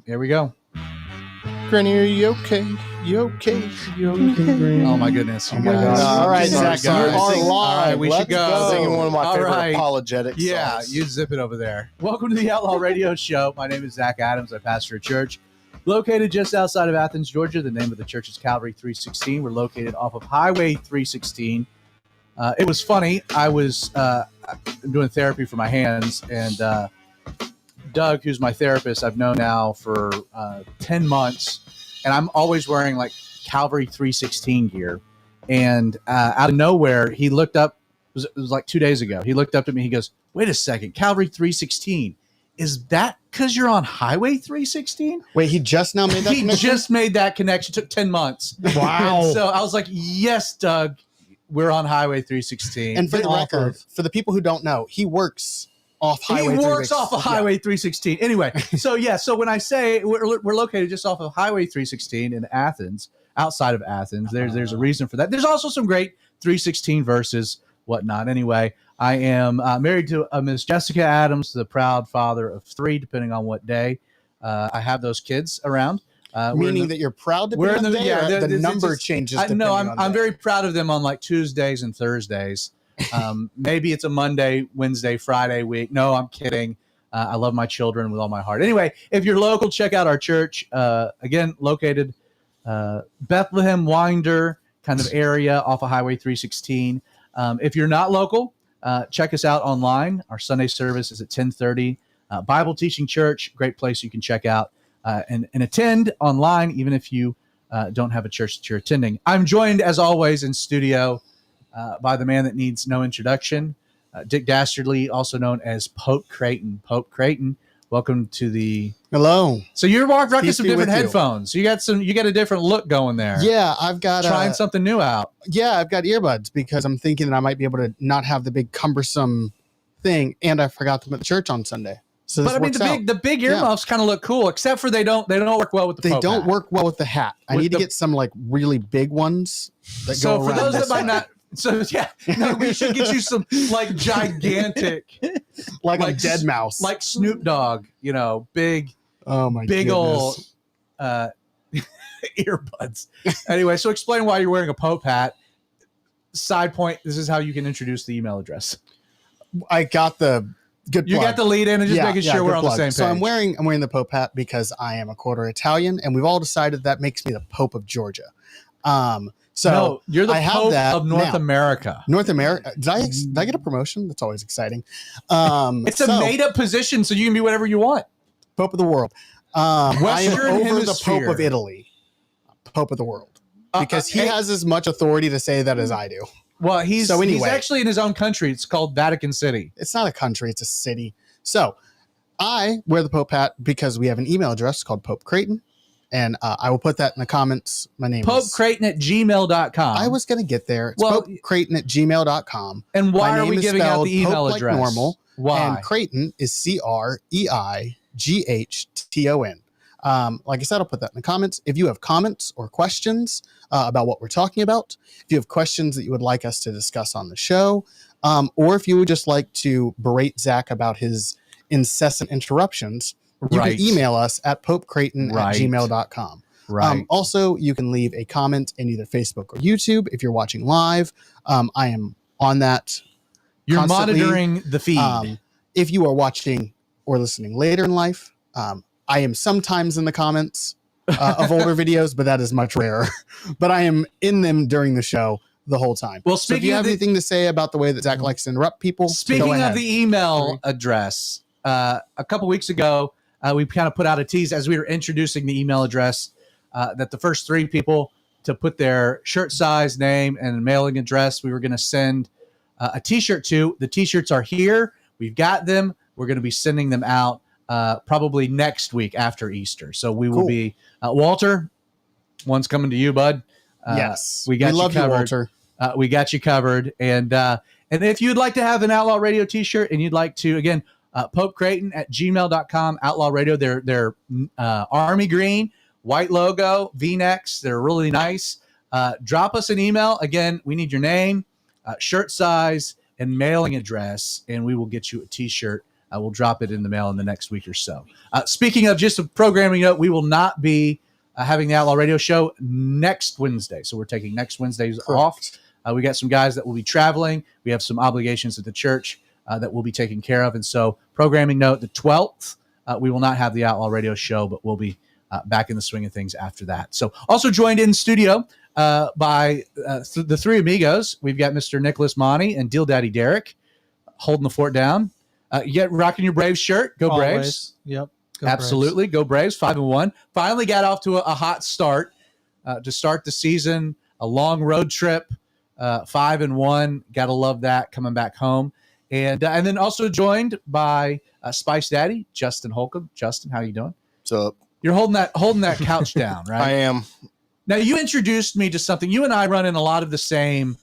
Here we go. Granny, are you okay? You okay? You okay, Granny? Oh my goodness! Oh my God! All right, Zach, you are live. All right, we should go. Singing one of my favorite right. apologetic Yeah, songs. you zip it over there. Welcome to the Outlaw Radio Show. My name is Zach Adams. I pastor a church located just outside of Athens, Georgia. The name of the church is Calvary 316. We're located off of Highway 316. It was funny. I was doing therapy for my hands, and Doug, who's my therapist, I've known now for 10 months, and I'm always wearing like Calvary 316 gear. And out of nowhere, he looked up, it was like 2 days ago, he looked up at me, he goes, "Wait a second, Calvary 316, is that because you're on Highway 316? Wait, he just now made that connection? He just made that connection. It took 10 months. Wow. And so I was like, yes, Doug, we're on Highway 316. And for the record, for the people who don't know, he works off Highway 316. He works off of Highway 316. Anyway, so when I say we're located just off of Highway 316 in Athens, outside of Athens, there's a reason for that. There's also some great 316 verses, whatnot. Anyway, I am married to Miss Jessica Adams, the proud father of 3, depending on what day I have those kids around. Meaning that you're proud to be on the day, the number changes. No, I'm very proud of them on like Tuesdays and Thursdays. Maybe it's a Monday, Wednesday, Friday week. No, I'm kidding. I love my children with all my heart. Anyway, if you're local, check out our church. Again, located Bethlehem, Winder kind of area off of Highway 316. If you're not local, check us out online. Our Sunday service is at 10:30. Bible Teaching Church, great place you can check out and attend online, even if you don't have a church that you're attending. I'm joined, as always, in studio by the man that needs no introduction, Dick Dastardly, also known as Pope Creighton. Pope Creighton, welcome to the... Hello. So you're rocking some different headphones. You got a different look going there. Yeah, I've got... Trying something new out. Yeah, I've got earbuds because I'm thinking that I might be able to not have the big cumbersome thing, and I forgot them at the church on Sunday. So but I mean, the big earmuffs kind of look cool, except for they don't work well with the Pope They don't hat. work well with the hat. I need to get some like really big ones that go around. So for those that might not... So yeah, no, we should get you some like gigantic, like a dead mouse, like Snoop Dogg, big, big old earbuds. Anyway, so explain why you're wearing a Pope hat. Side point: this is how you can introduce the email address. I got the good. You got the lead in, and just making sure we're on the same page. So I'm wearing the Pope hat because I am a quarter Italian, and we've all decided that makes me the Pope of Georgia. So no, you're the Pope of North America. North America. Did I get a promotion? That's always exciting. It's a made-up position, so you can be whatever you want. Pope of the world. I am over Hemisphere. the Pope of Italy. Pope of the world. Because he has as much authority to say that as I do. Well, he's actually in his own country. It's called Vatican City. It's not a country. It's a city. So I wear the Pope hat because we have an email address called Pope Creighton. And I will put that in the comments. My name is PopeCreighton@gmail.com. I was going to get there. It's PopeCreighton@gmail.com. And why are we giving out the email Pope address? Like normal. Why? And Creighton is CreighTon. Like I said, I'll put that in the comments. If you have comments or questions about what we're talking about, if you have questions that you would like us to discuss on the show, or if you would just like to berate Zach about his incessant interruptions, you can email us at popecreighton@gmail.com. Right. Also, you can leave a comment in either Facebook or YouTube if you're watching live. I am on that. You're constantly. monitoring the feed. If you are watching or listening later in life, I am sometimes in the comments of older videos, but that is much rarer. But I am in them during the show the whole time. Well, so if you have anything to say about the way that Zach likes to interrupt people, speaking of the email address, a couple weeks ago, we kind of put out a tease as we were introducing the email address that the first 3 people to put their shirt size, name, and mailing address, we were going to send a T-shirt to. The T-shirts are here. We've got them. We're going to be sending them out probably next week after Easter. So we will be Walter. One's coming to you, bud. Yes, we love you, Walter. We got you covered. And if you'd like to have an Outlaw Radio T-shirt, and you'd like to again. PopeCreighton@gmail.com, Outlaw Radio. They're army green, white logo, V-necks. They're really nice. Drop us an email. Again, we need your name, shirt size, and mailing address, and we will get you a T-shirt We'll drop it in the mail in the next week or so. Speaking of just a programming note, we will not be having the Outlaw Radio Show next Wednesday. So we're taking next Wednesdays off. We got some guys that will be traveling. We have some obligations at the church that we'll be taking care of. And so programming note, the 12th, we will not have the Outlaw Radio Show, but we'll be back in the swing of things after that. So also joined in studio by the three amigos. We've got Mr. Nicholas Monty and Deal Daddy Derek holding the fort down. You get rocking your Braves shirt. Go Always. Braves. Yep. Go Absolutely. Go Braves. 5-1. Finally got off to a hot start to start the season. A long road trip. 5-1. Got to love that coming back home. And then also joined by Spice Daddy, Justin Holcomb. Justin, how you doing? What's up? You're holding that couch down, right? I am. Now, you introduced me to something. You and I run in a lot of the same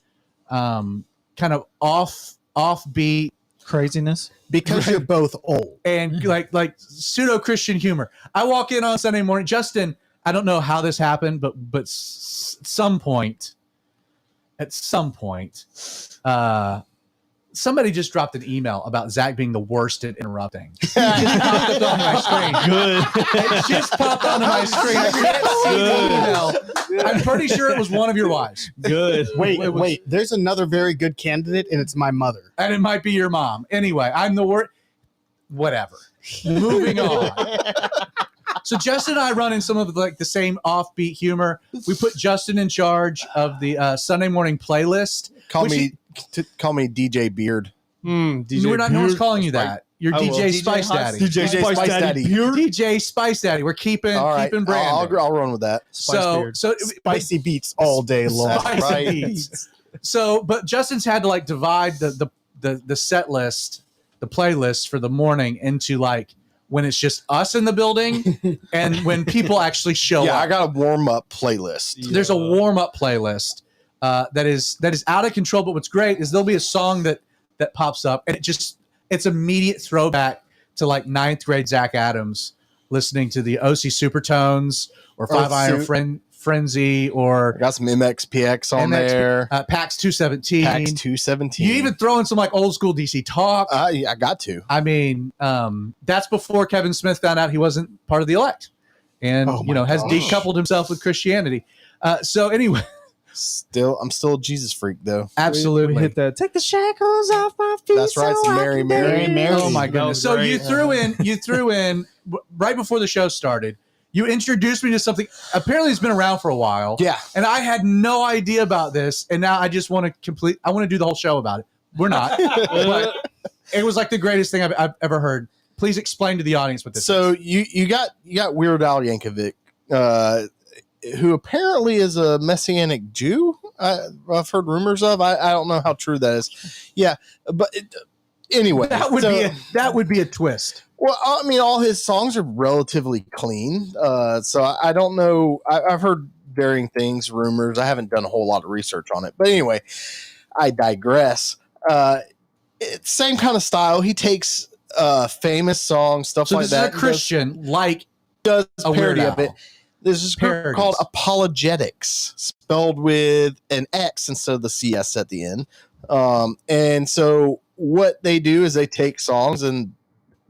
kind of offbeat Craziness. Because you're both old. and like pseudo-Christian humor. I walk in on Sunday morning. Justin, I don't know how this happened, but at some point, somebody just dropped an email about Zach being the worst at interrupting. It just popped up on my screen. Good. It just popped onto my screen. I can't see the email. I'm pretty sure it was one of your wives. Good. Wait. There's another very good candidate, and it's my mother. And it might be your mom. Anyway, I'm the worst. Whatever. Moving on. So Justin and I run in some of the same offbeat humor. We put Justin in charge of the Sunday morning playlist. Call me DJ Beard. DJ No one's Beard. calling you that. You're I will. DJ DJ Spice Hot- Daddy. DJ Spice Daddy. Beard. DJ Spice Daddy. We're keeping All right, keeping branding. I'll run with that. Spice so Beard. Spicy beats all day long. Spicy right. beats. So, but Justin's had to divide the set list, the playlist for the morning into when it's just us in the building and when people actually show Yeah, up. I got a warm up playlist. There's a warm up playlist that is out of control. But what's great is there'll be a song that pops up and it's immediate throwback to ninth grade Zach Adams listening to the OC Supertones or Five Iron Frenzy or I got some MXPX on there. PAX 217. PAX 217. You even throw in some old school DC talk. Yeah, I got to. I mean, that's before Kevin Smith found out he wasn't part of the elect, and has decoupled himself with Christianity. So anyway, I'm still a Jesus freak though. absolutely. We hit that. Take the shackles off my feet. That's right. It's Mary, Mary, Mary. Oh my goodness! So That was you threw in right before the show started. You introduced me to something. Apparently, it's been around for a while. Yeah. And I had no idea about this, and now I just want to I want to do the whole show about it. We're not, but it was the greatest thing I've ever heard. Please explain to the audience what this is. So you got Weird Al Yankovic, who apparently is a Messianic Jew. I've heard rumors of. I don't know how true that is. Yeah, but anyway, that would be a twist. Well, I mean, all his songs are relatively clean. So I don't know. I've heard varying things, rumors. I haven't done a whole lot of research on it. But anyway, I digress. It's same kind of style. He takes famous songs, stuff like that. So this is a Christian, does a parody Weird of it. Al. There's this group Parodies. called Apologetics, spelled with an X instead of the CS at the end. And so what they do is they take songs and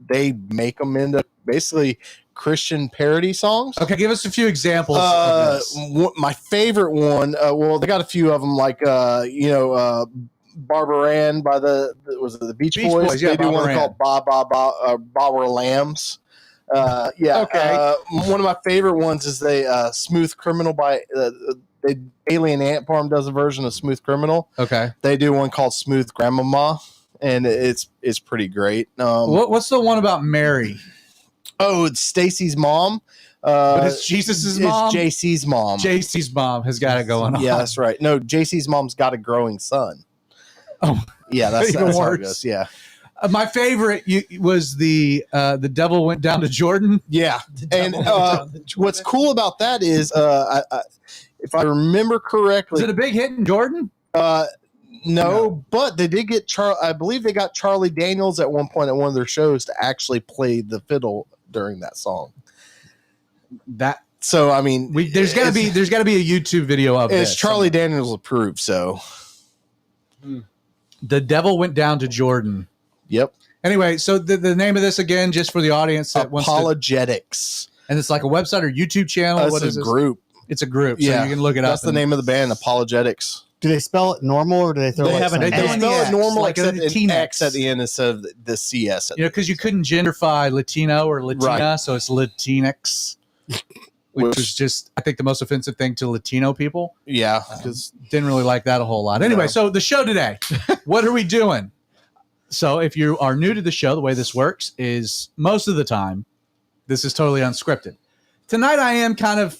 they make them into basically Christian parody songs. Okay, give us a few examples of this. My favorite one, well, they got a few of them, Barbara Ann by the Beach Boys. Yeah, They do Barbara one Ann. called Ba Were Lambs. Yeah. Okay. One of my favorite ones is Smooth Criminal by Alien Ant Farm does a version of Smooth Criminal. Okay. They do one called Smooth Grandmama, and it's pretty great. What's the one about Mary? Oh, it's Stacy's mom. But it's Jesus's mom? It's JC's mom. JC's mom has got it going on. Yeah, that's right. No, JC's mom's got a growing son. Oh, yeah, that's even how it worse. goes. Yeah, My favorite was the devil went down to Jordan. yeah. And what's cool about that is, if I remember Was correctly, it a big hit in Jordan? no, but they did get I believe they got Charlie Daniels at one point at one of their shows to actually play the fiddle during that song. So I mean, There's got to be a YouTube video of it's this. Charlie Daniels approved. So The devil went down to Jordan. yep. Anyway, so the name of this again, just for the audience that wants to, Apologetics. and it's like a website or YouTube channel. It's what a is this? group. It's a group, so Yeah, you can look it up. That's the name of the band, Apologetics. Do they spell it normal or do they throw They like have an some- They They throw in spell the it X, normal like except a an teen X X. at the end instead of the CS. At You know, because you couldn't genderify Latino or Latina, Right. so it's Latinx, which was just, I think, the most offensive thing to Latino people. yeah, because Didn't really like that a whole lot. Anyway, No. so the show today, what are we doing? So if you are new to the show, the way this works is most of the time, this is totally unscripted. Tonight I am kind of,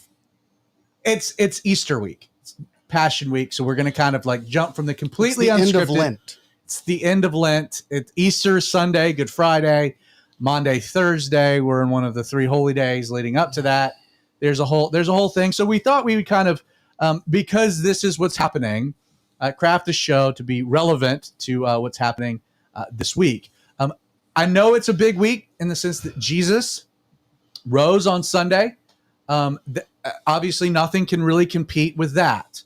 it's Easter week, it's Passion Week, so we're going to kind of like jump from the It's completely the unscripted. end of Lent. It's the end of Lent. It's Easter Sunday, Good Friday, Monday, Thursday. We're in one of the 3 holy days leading up to that. There's a whole thing. So we thought we would kind of, because this is what's happening, craft the show to be relevant to what's happening this week. I know it's a big week in the sense that Jesus rose on Sunday. Obviously, nothing can really compete with that.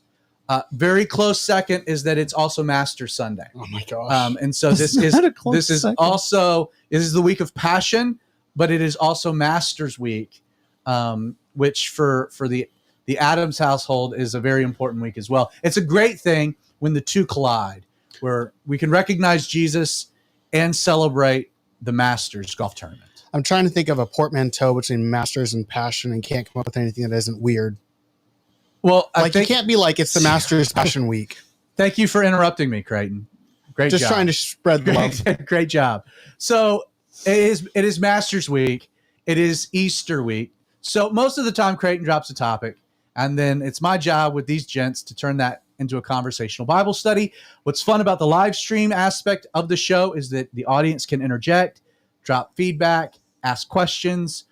Very close second is that it's also Master Sunday. Oh my gosh. And so this is Not a close this is second. also this is the week of Passion, but it is also Masters Week, which for the Adams household is a very important week as well. It's a great thing when the two collide, where we can recognize Jesus and celebrate the Masters golf tournament. I'm trying to think of a portmanteau between Masters and Passion and can't come up with anything that isn't weird. Well, Like you can't be like it's the Masters Passion Week. thank you for interrupting me, Creighton. Great Just job. trying to spread the love. Great job. So it is Masters Week. It is Easter week. So most of the time, Creighton drops a topic, and then it's my job with these gents to turn that into a conversational Bible study. What's fun about the live stream aspect of the show is that the audience can interject, drop feedback, ask questions,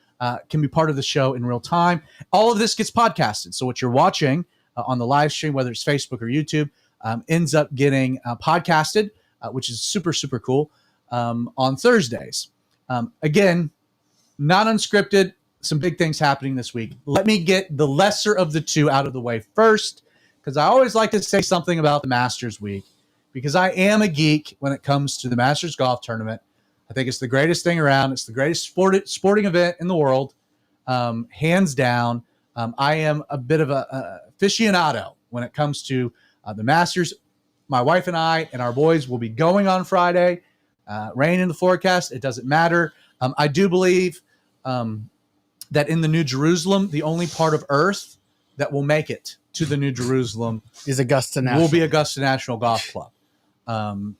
can be part of the show in real time. All of this gets podcasted. So what you're watching on the live stream, whether it's Facebook or YouTube, ends up getting podcasted, which is super, super cool, on Thursdays. Again, not unscripted, some big things happening this week. Let me get the lesser of the two out of the way first, because I always like to say something about the Masters Week, because I am a geek when it comes to the Masters Golf Tournament. I think it's the greatest thing around. It's the greatest sporting event in the world, hands down. I am a bit of a aficionado when it comes to the Masters. My wife and I and our boys will be going on Friday. Rain in the forecast. It doesn't matter. I do believe that in the New Jerusalem, the only part of Earth that will make it to the New Jerusalem Is Augusta National. will be Augusta National Golf Club.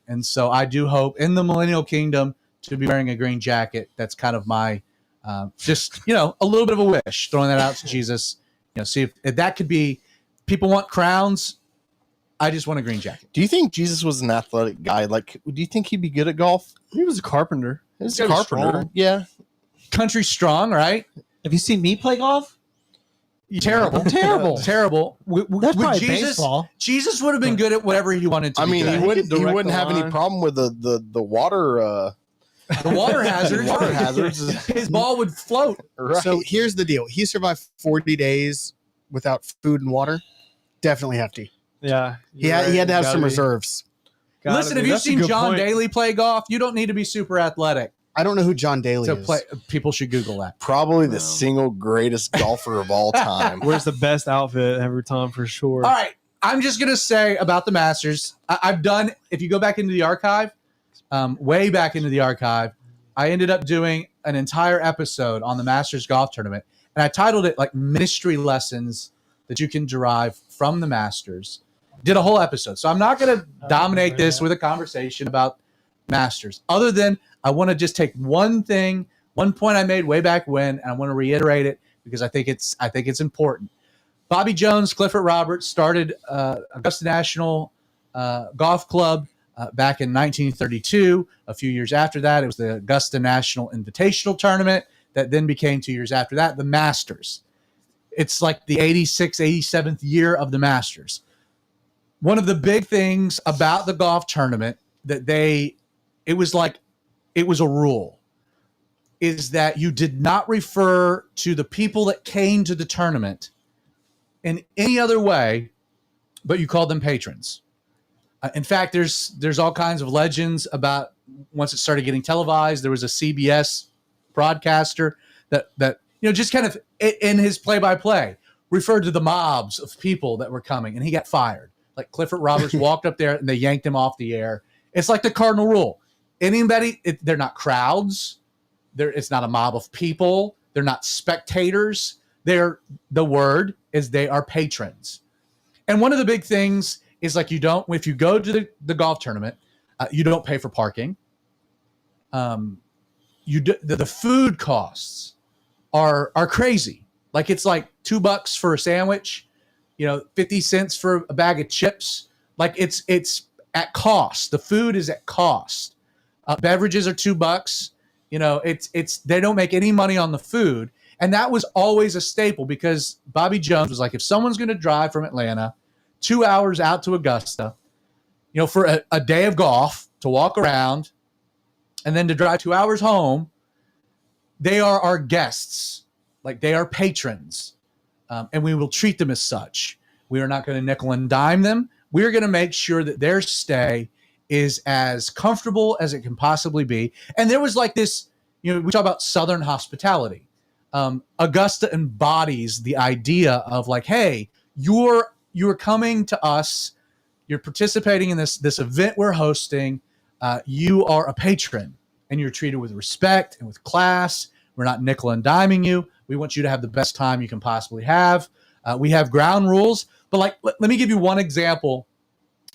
And so I do hope in the Millennial Kingdom to be wearing a green jacket. That's kind of my, just, a little bit of a wish, throwing that out to Jesus. See if that could be, people want crowns. I just want a green jacket. do you think Jesus was an athletic guy? Like, do you think he'd be good at golf? He was a carpenter. He's gotta a be carpenter. strong. Yeah. Country strong, right? Have you seen me play golf? Terrible. Terrible. Terrible. That's With probably Jesus, baseball. Jesus would have been good at whatever he wanted to I be mean, good he at. could wouldn't. He direct wouldn't the have any line. problem with the water. The water hazards. Water hazards. His ball would float. Right. So here's the deal. He survived 40 days without food and water. Definitely hefty. Yeah. He had to have some reserves. Listen, have you seen John Daly play golf? You don't need to be super athletic I don't know who John Daly to is. play. People should Google that. Probably the Wow. single greatest golfer of all time. Wears the best outfit every time for sure. All right. I'm just going to say about the Masters. I've done, if you go back into the archive, way back into the archive, I ended up doing an entire episode on the Masters Golf Tournament. And I titled it like Ministry Lessons that you can derive from the Masters. Did a whole episode. So I'm not going to dominate this with a conversation about Masters, other than I want to just take one point I made way back when, and I want to reiterate it because I think it's important. Bobby Jones, Clifford Roberts started Augusta National Golf Club back in 1932. A few years after that, it was the Augusta National Invitational Tournament that then became 2 years after that, the Masters. It's like the 86th, 87th year of the Masters. One of the big things about the golf tournament that it was a rule, is that you did not refer to the people that came to the tournament in any other way, but you called them patrons. In fact, there's all kinds of legends about once it started getting televised. There was a CBS broadcaster that just kind of in his play-by-play referred to the mobs of people that were coming, and he got fired. Like Clifford Roberts walked up there and they yanked him off the air. It's like the cardinal rule. They're not crowds. It's not a mob of people. They're not spectators. The word is they are patrons. And one of the big things is like if you go to the golf tournament, you don't pay for parking. The food costs are crazy. Like it's like $2 for a sandwich, 50 cents for a bag of chips. Like it's at cost. The food is at cost. Beverages are $2. They don't make any money on the food. And that was always a staple because Bobby Jones was like, if someone's going to drive from Atlanta 2 hours out to Augusta, for a day of golf to walk around and then to drive 2 hours home, they are our guests. Like they are patrons. And we will treat them as such. We are not going to nickel and dime them. We're going to make sure that their stay is as comfortable as it can possibly be. And there was like this, we talk about Southern hospitality. Augusta embodies the idea of like, hey, you're coming to us. You're participating in this event we're hosting. You are a patron and you're treated with respect and with class. We're not nickel and diming you. We want you to have the best time you can possibly have. We have ground rules, but like, let me give you one example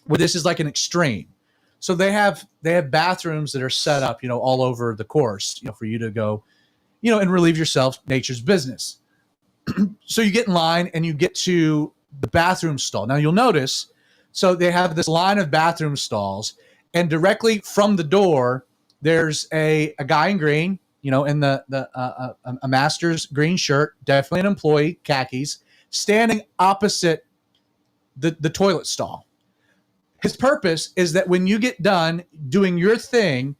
where this is like an extreme. So they have bathrooms that are set up, all over the course, for you to go, and relieve yourself, nature's business. So you get in line and you get to the bathroom stall. Now you'll notice, so they have this line of bathroom stalls, and directly from the door, there's a guy in green, in a master's green shirt, definitely an employee, khakis, standing opposite the toilet stall. His purpose is that when you get done doing your thing,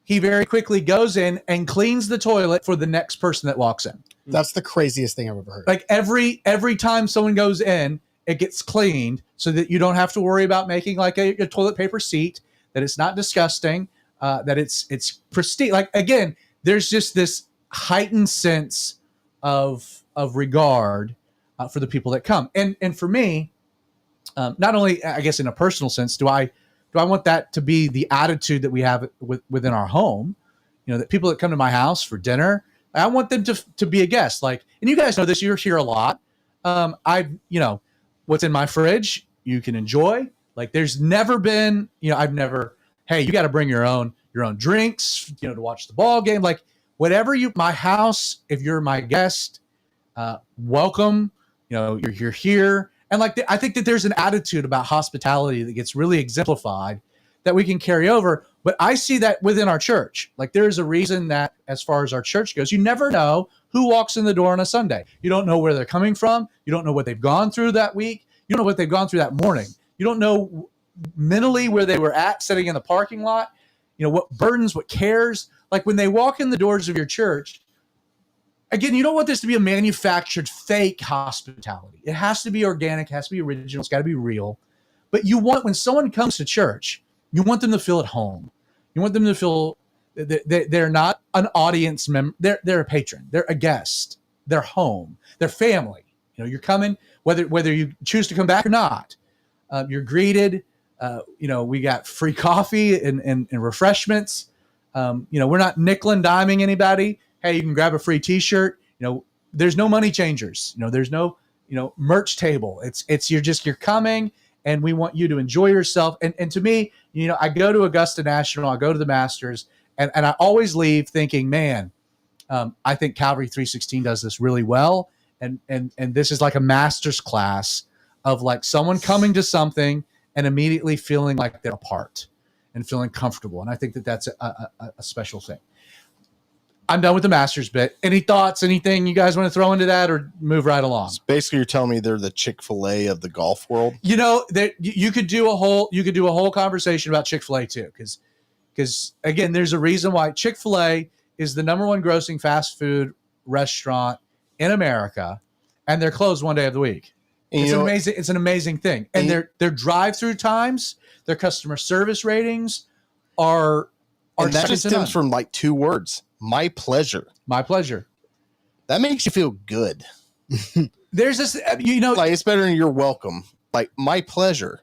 he very quickly goes in and cleans the toilet for the next person that walks in. That's the craziest thing I've ever heard. Like every time someone goes in, it gets cleaned so that you don't have to worry about making like a toilet paper seat, that it's not disgusting, that it's pristine. Like, again, there's just this heightened sense of regard for the people that come. And for me, not only, I guess, in a personal sense, do I want that to be the attitude that we have within our home, that people that come to my house for dinner, I want them to be a guest. Like, and you guys know this, you're here a lot. What's in my fridge, you can enjoy. Like, there's never been, I've never, hey, you got to bring your own drinks, to watch the ball game. Like, whatever my house, if you're my guest, welcome, you're here. And like, I think that there's an attitude about hospitality that gets really exemplified that we can carry over. But I see that within our church. Like, there's a reason that as far as our church goes, you never know who walks in the door on a Sunday. You don't know where they're coming from. You don't know what they've gone through that week. You don't know what they've gone through that morning. You don't know mentally where they were at sitting in the parking lot, what burdens, what cares. Like, when they walk in the doors of your church, again, you don't want this to be a manufactured fake hospitality. It has to be organic, it has to be original, it's got to be real. But you want, when someone comes to church, you want them to feel at home. You want them to feel that they're not an audience member. They're a patron. They're a guest. They're home. They're family. You're coming, whether you choose to come back or not. You're greeted. We got free coffee and refreshments. We're not nickel and diming anybody. Hey, you can grab a free T-shirt. There's no money changers. There's no, merch table. You're coming, and we want you to enjoy yourself. And to me, I go to Augusta National, I go to the Masters, and I always leave thinking, man, I think Calvary 316 does this really well. And this is like a master's class of like someone coming to something and immediately feeling like they're a part and feeling comfortable. And I think that that's a special thing. I'm done with the Masters bit. Any thoughts, anything you guys want to throw into that, or move right along? So basically, you're telling me they're the Chick-fil-A of the golf world. You could do a whole conversation about Chick-fil-A too, because again, there's a reason why Chick-fil-A is the number one grossing fast food restaurant in America, and they're closed one day of the week. And, It's you an know, amazing. It's an amazing thing, and their drive-through times, their customer service ratings are and that second just to stems none. from like two words: my pleasure. My pleasure. That makes you feel good. There's this, Like it's better than you're welcome. Like my pleasure.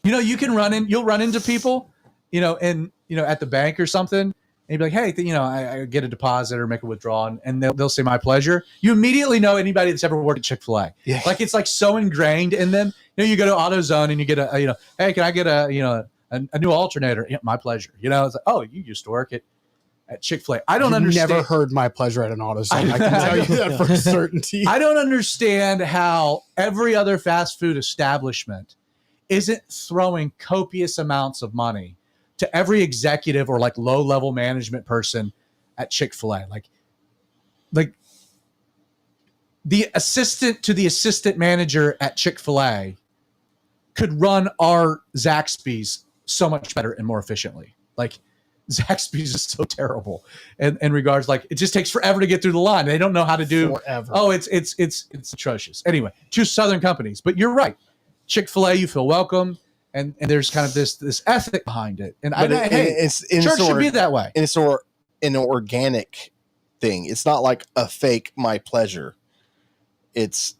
you can you'll run into people, at the bank or something, and you'll be like, hey, I get a deposit or make a withdrawal, and they'll say my pleasure. You immediately know anybody that's ever worked at Chick-fil-A. Yeah. Like it's like so ingrained in them. You go to AutoZone and you get hey, can I get a new alternator? Yeah, my pleasure. It's like, oh, you used to work at Chick-fil-A. I don't You've understand. never heard my pleasure at an AutoZone. I can tell you that for certainty. I don't understand how every other fast food establishment isn't throwing copious amounts of money to every executive or like low-level management person at Chick-fil-A. Like the assistant to the assistant manager at Chick-fil-A could run our Zaxby's so much better and more efficiently. Like Zaxby's is so terrible in regards, like it just takes forever to get through the line. They don't know how to do Forever. Oh, it's atrocious. Anyway, two Southern companies, but you're right. Chick-fil-A, you feel welcome, and there's kind of this ethic behind it. And church should be that way. And it's an organic thing. It's not like a fake my pleasure. It's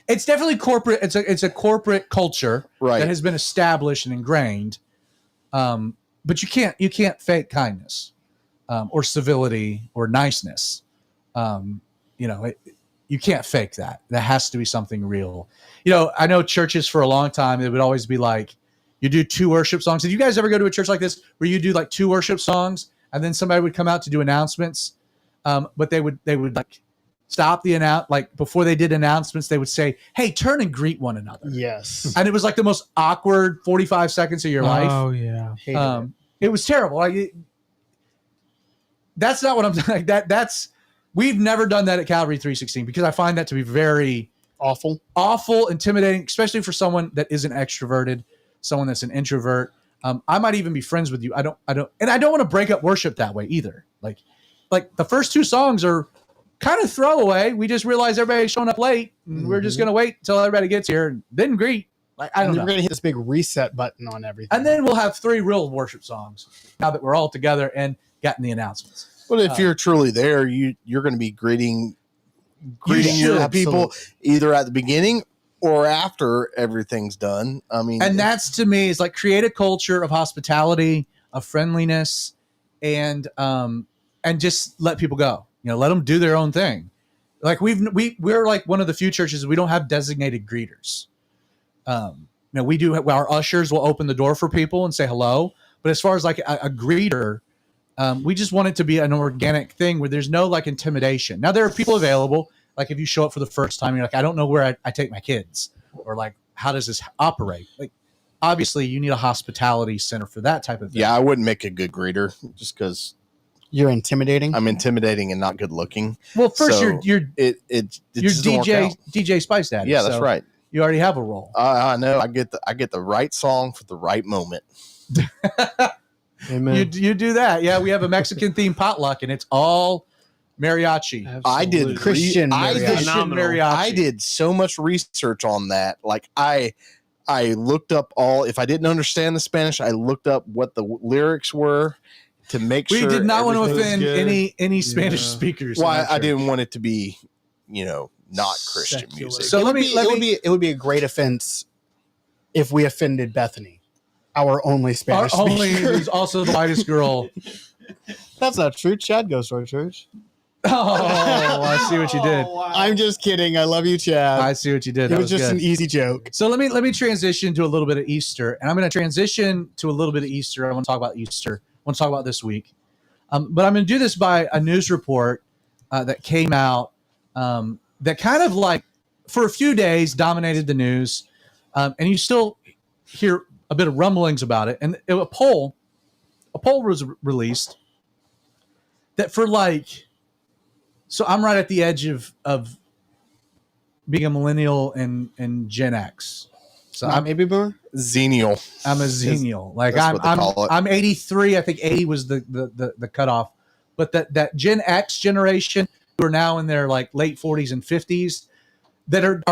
definitely corporate. It's a corporate culture right. that has been established and ingrained. But you can't fake kindness, or civility or niceness. You can't fake that. That has to be something real. I know churches for a long time, it would always be like, you do 2 worship songs. Did you guys ever go to a church like this where you do like 2 worship songs and then somebody would come out to do announcements? But they would like stop the like before they did announcements, they would say, hey, turn and greet one another. Yes. And it was like the most awkward 45 seconds of your life. Oh yeah. It was terrible. Like that's not what I'm saying. We've never done that at Calvary 316 because I find that to be very awful, intimidating, especially for someone that isn't extroverted, someone that's an introvert. I might even be friends with you. I don't want to break up worship that way either. Like the first 2 songs are kind of throwaway. We just realized everybody's showing up late, and we're just gonna wait until everybody gets here and then greet. Like I don't know. We're gonna hit this big reset button on everything, and then we'll have 3 real worship songs now that we're all together and gotten the announcements. Well, if you're truly there, you're going to be greeting your people either at the beginning or after everything's done. I mean, and that's to me is like create a culture of hospitality, of friendliness, and just let people go. Let them do their own thing. Like we're like one of the few churches we don't have designated greeters. We do. Our ushers will open the door for people and say hello. But as far as like a greeter, we just want it to be an organic thing where there's no like intimidation. Now there are people available. Like if you show up for the first time, you're like, I don't know where I take my kids, or like, how does this operate? Like, obviously you need a hospitality center for that type of thing. Yeah, I wouldn't make a good greeter just because you're intimidating. I'm intimidating and not good looking. Well, first so you're DJ Spice Daddy. Yeah, that's so right. You already have a role. I know. I get the right song for the right moment. Amen. You do that. Yeah, we have a Mexican themed potluck, and it's all mariachi. Absolutely. I did Christian mariachi. I did so much research on that. Like I looked up if I didn't understand the Spanish, I looked up what the lyrics were to make sure. We did not want to offend good. any Spanish speakers. Well, I didn't want it to be, not Christian Secular. music. So it would be a great offense if we offended Bethany, our only Spanish speaker. Who's also the whitest girl. That's not true. Chad goes to our church. Oh, I see what you did. Oh, wow. I'm just kidding. I love you, Chad. I see what you did. It That was just good. an easy joke. So let me transition to a little bit of Easter, and I'm going to transition to a little bit of Easter. I want to talk about Easter. I want to talk about this week, but I'm going to do this by a news report that came out that kind of like for a few days dominated the news, and you still hear a bit of rumblings about it. And a poll was released that for like. So I'm right at the edge of being a millennial and Gen X. So I'm maybe more. Xenial. I'm a Xenial. Like That's what they call it. I'm 83. I think 80 was the cutoff. But that Gen X generation who are now in their like late 40s and 50s, that are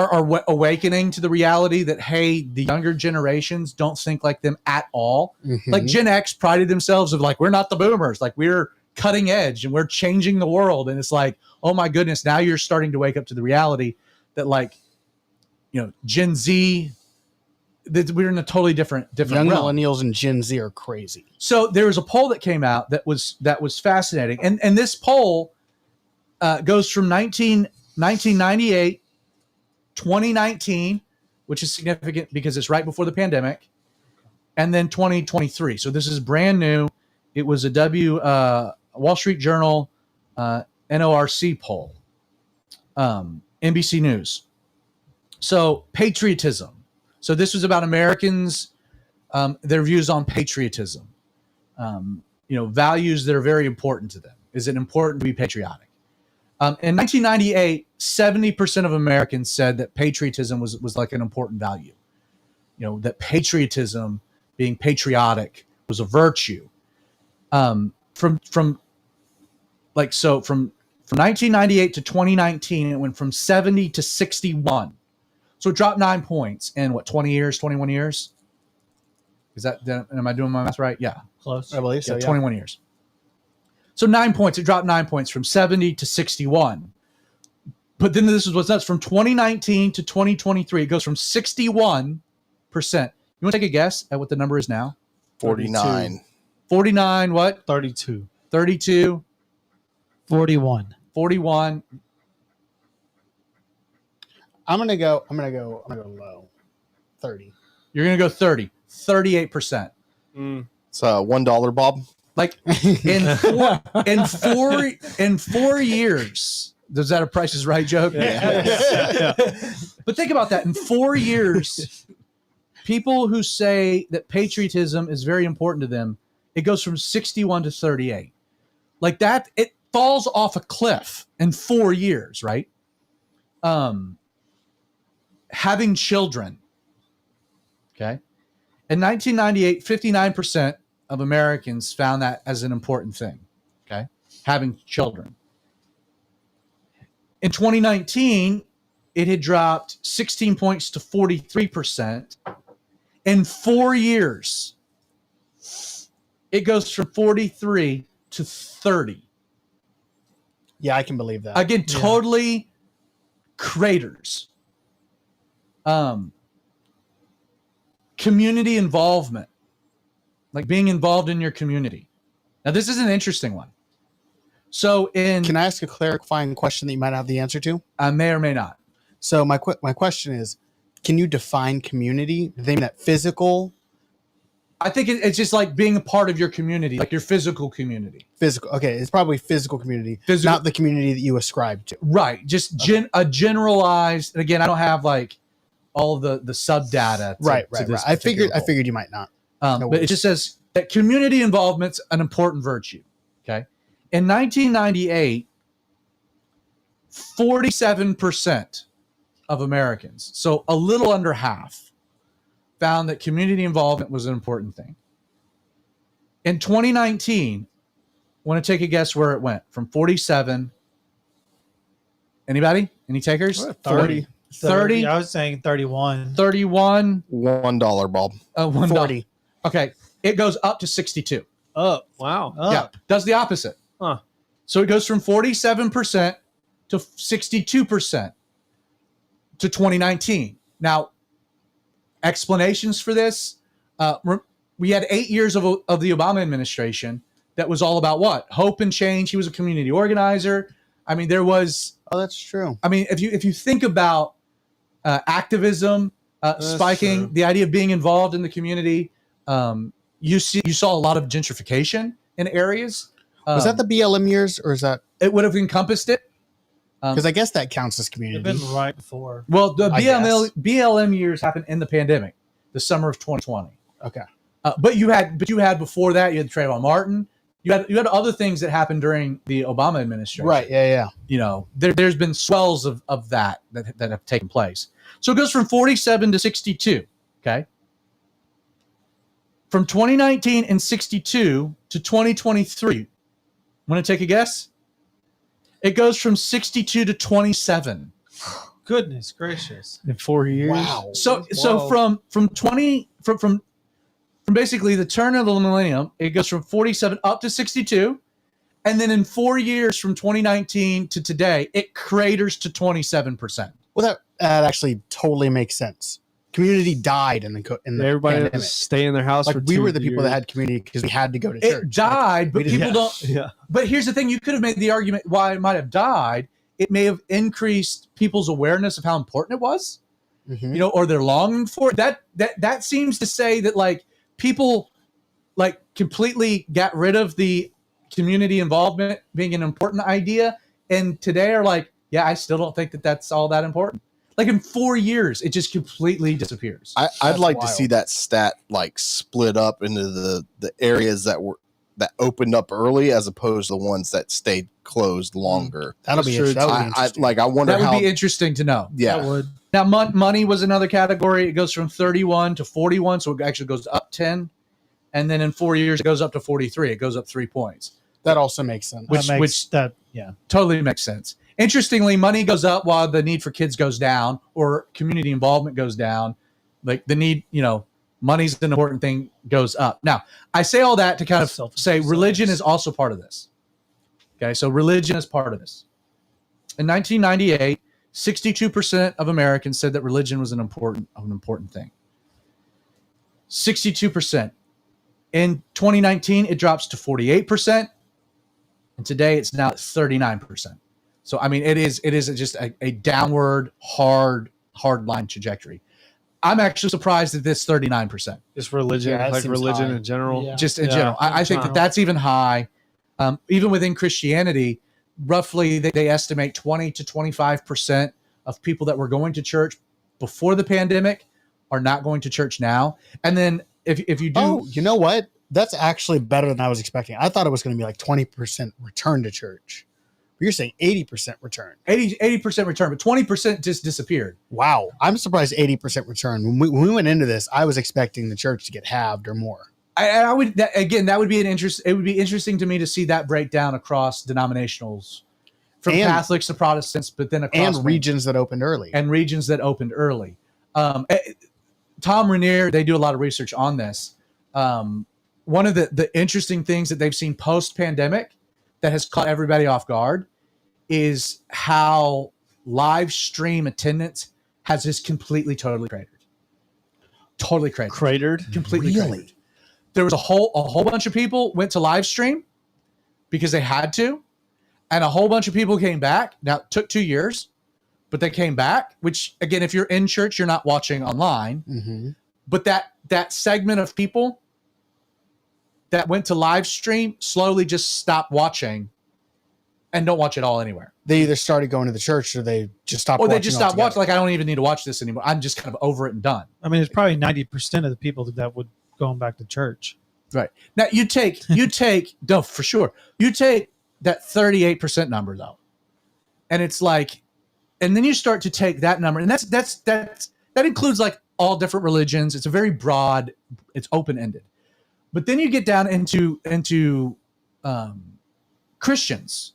awakening to the reality that, hey, the younger generations don't think like them at all. Mhm. Like Gen X prided themselves of like, we're not the boomers. Like we're cutting edge and we're changing the world. And it's like, oh my goodness, now you're starting to wake up to the reality that like, Gen Z, that we're in a totally different Young realm. millennials and Gen Z are crazy. So there was a poll that came out that was fascinating. And this poll goes from 1998, 2019, which is significant because it's right before the pandemic, and then 2023. So this is brand new. It was a Wall Street Journal NORC poll, NBC News. So patriotism. So this was about Americans, their views on patriotism, values that are very important to them. Is it important to be patriotic? In 1998, 70% of Americans said that patriotism was like an important value. That patriotism, being patriotic, was a virtue. From 1998 to 2019, it went from 70 to 61. So it dropped 9 points in 20 years, 21 years? Am I doing my math right? Yeah. Close. I believe so. Yeah, Yeah. 21 years. So 9 points. It dropped 9 points from 70 to 61. But then this is what's nuts. From 2019 to 2023, it goes from 61%. You want to take a guess at what the number is now? 49. 49, what? 32. 32, 41. 41. I'm gonna go low. 30. You're going to go 30. 38%. It's $1, Bob. Like in 4 years, is that a Price is Right joke? Yeah. But think about that. In 4 years, people who say that patriotism is very important to them, it goes from 61 to 38. Like that, it falls off a cliff in 4 years, right? Having children. Okay. In 1998, 59% of Americans found that as an important thing. Okay. Having children. In 2019, it had dropped 16 points to 43%. In 4 years, it goes from 43 to 30. Yeah, I can believe that. Again, totally craters. Community involvement, like being involved in your community. Now, this is an interesting one. So, Can I ask a clarifying question that you might have the answer to? I may or may not. So my question is, can you define community? Do they mean that physical? I think it's just like being a part of your community, like your physical community. Physical. Okay, it's probably physical community, not the community that you ascribe to. Right. Just a generalized. And again, I don't have like all the sub data. Right. This I figured poll. you might not. But it just says that community involvement's an important virtue. Okay. In 1998, 47% of Americans, so a little under half, found that community involvement was an important thing. In 2019, want to take a guess where it went? From 47. Anybody? Any takers? 30. 30. I was saying 31. 31. $1, Bob. $1. 40. Okay. It goes up to 62. Oh, wow. Yeah. Does the opposite. Huh. So it goes from 47% to 62% to 2019. Now, explanations for this. We had 8 years of the Obama administration that was all about what? Hope and change. He was a community organizer. I mean, there was. Oh, that's true. I mean, if you think about activism, spiking, true. the idea of being involved in the community, you saw a lot of gentrification in areas. Was that the BLM years, or is that? It would have encompassed it. Because I guess that counts as It'd community. been right before. Well, the I guess. BLM years happened in the pandemic, the summer of 2020. Okay. But you had before that, you had Trayvon Martin. You had other things that happened during the Obama administration. Right. Yeah. You know, there's been swells of that have taken place. So it goes from 47 to 62. Okay. From 2019 and 62 to 2023. Want to take a guess? It goes from 62 to 27. Goodness gracious. In 4 years. Wow. So from basically the turn of the millennium, it goes from 47 up to 62. And then in 4 years from 2019 to today, it craters to 27%. Well, that actually totally makes sense. Community died in the Everybody had to pandemic. stay in their house. Like for we 2 were the people that years. had community because we had to go to church. It died, but we didn't- people don't. Yeah. But here's the thing: you could have made the argument why it might have died. It may have increased people's awareness of how important it was, Mhm. or they're longing for it. That seems to say that like people like completely got rid of the community involvement being an important idea, and today are like, yeah, I still don't think that that's all that important. Like in 4 years, it just completely disappears. I'd That's like to wild. see that stat like split up into the areas that opened up early as opposed to the ones that stayed closed longer. That'll be That's true. that would be I interesting. like. I wonder That would how. be interesting to know. Yeah, That would. Now, money was another category. It goes from 31 to 41, so it actually goes up 10. And then in 4 years, it goes up to 43. It goes up 3 points. That also makes sense. Yeah. Totally makes sense. Interestingly, money goes up while the need for kids goes down, or community involvement goes down. Like the need, money's an important thing, goes up. Now, I say all that to kind of say religion is also part of this. Okay, so religion is part of this. In 1998, 62% of Americans said that religion was an important thing. 62%. In 2019, it drops to 48%, and today it's now at 39%. So I mean, it is just a downward, hard line trajectory. I'm actually surprised at this 39%. Just religion, Yeah, that like seems religion high. in general. Yeah. Just in Yeah. general, I think that that's even high. Even within Christianity, roughly they estimate 20 to 25% of people that were going to church before the pandemic are not going to church now. And then if you do, Oh, you know what? That's actually better than I was expecting. I thought it was going to be like 20% return to church. But you're saying 80% return. 80% return, but 20% just disappeared. Wow. I'm surprised 80% return. When we went into this, I was expecting the church to get halved or more. I would that would be an interest. It would be interesting to me to see that breakdown across denominationals, from And- Catholics to Protestants, but then across And regions that opened early. and regions that opened early. Tom Rainier, they do a lot of research on this. One of the interesting things that they've seen post-pandemic that has caught everybody off guard is how live stream attendance has just completely, totally cratered. Totally cratered. Cratered. Completely Really? cratered. There was a whole bunch of people went to live stream because they had to, and a whole bunch of people came back. Now, it took 2 years, but they came back, which, again, if you're in church, you're not watching online. Mm-hmm. But that segment of people that went to live stream slowly just stopped watching and don't watch it all anywhere. They either started going to the church or they just stopped Or watching they just stopped altogether. watching. Like, I don't even need to watch this anymore. I'm just kind of over it and done. I mean, it's probably 90% of the people that would going back to church. Right. Now, you take, no, for sure. You take that 38% number, though, and it's like, and then you start to take that number, and that includes like all different religions. It's a very broad, it's open-ended. But then you get down into Christians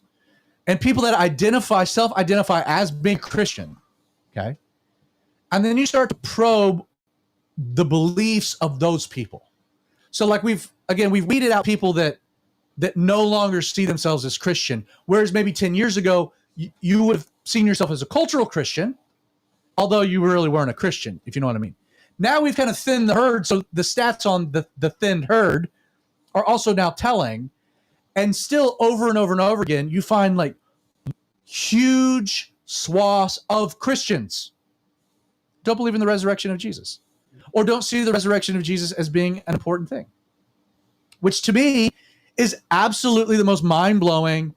and people that self-identify as being Christian, okay? And then you start to probe the beliefs of those people. So like we've weeded out people that no longer see themselves as Christian, whereas maybe 10 years ago, you would have seen yourself as a cultural Christian, although you really weren't a Christian, if you know what I mean. Now we've kind of thinned the herd, so the stats on the thinned herd are also now telling, and still over and over and over again, you find like huge swaths of Christians don't believe in the resurrection of Jesus, or don't see the resurrection of Jesus as being an important thing, which to me is absolutely the most mind-blowing,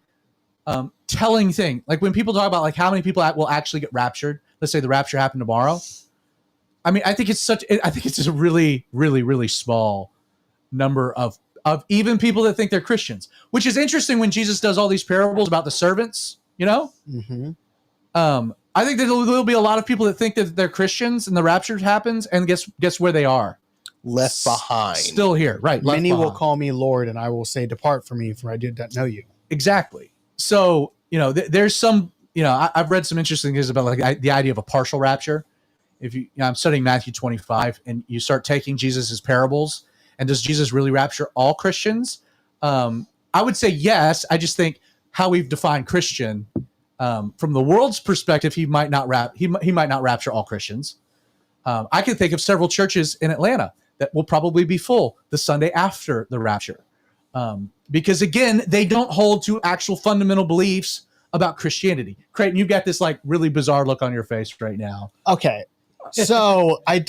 telling thing. Like when people talk about like how many people will actually get raptured, let's say the rapture happened tomorrow. I mean, I think it's just a really, really, really small number of even people that think they're Christians, which is interesting when Jesus does all these parables about the servants, you know? Mm-hmm. I think there'll be a lot of people that think that they're Christians and the rapture happens, and guess where they are? left behind. Still here, right? left Many will behind. call me Lord, and I will say, "Depart from me, for I did not know you." Exactly. So, there's some I've read some interesting things about like the idea of a partial rapture. If I'm studying Matthew 25, and you start taking Jesus's parables, and does Jesus really rapture all Christians? I would say yes. I just think how we've defined Christian, from the world's perspective, he might not rapture all Christians. I can think of several churches in Atlanta that will probably be full the Sunday after the rapture, because again, they don't hold to actual fundamental beliefs about Christianity. Creighton, you've got this like really bizarre look on your face right now. Okay. So I'm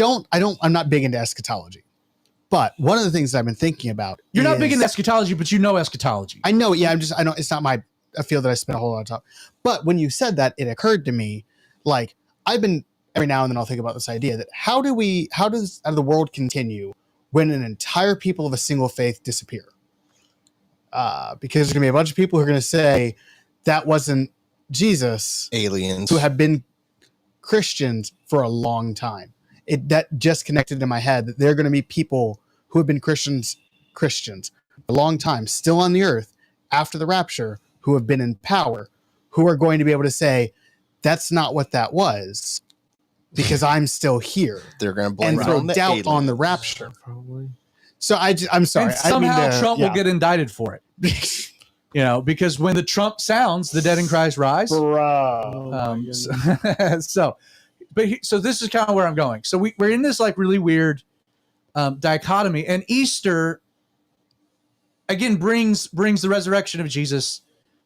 not big into eschatology, but one of the things that I've been thinking about. You're not big into eschatology, but you know eschatology. I know. Yeah. I know it's not a field that I spend a whole lot of time. But when you said that, it occurred to me, like I've been every now and then I'll think about this idea that how does the world continue when an entire people of a single faith disappear? Because there's gonna be a bunch of people who are gonna say that wasn't Jesus, Aliens who have been Christians for a long time. That just connected in my head that there are going to be people who have been Christians a long time, still on the earth after the rapture, who have been in power, who are going to be able to say, that's not what that was, because I'm still here. They're going to blame and throw on the doubt aliens. on the rapture. Probably. So I'm sorry. And somehow Trump will get indicted for it. Because when the Trump sounds, the dead in Christ rise. Bro. So this is kind of where I'm going. So we're in this like really weird dichotomy, and Easter again brings the resurrection of Jesus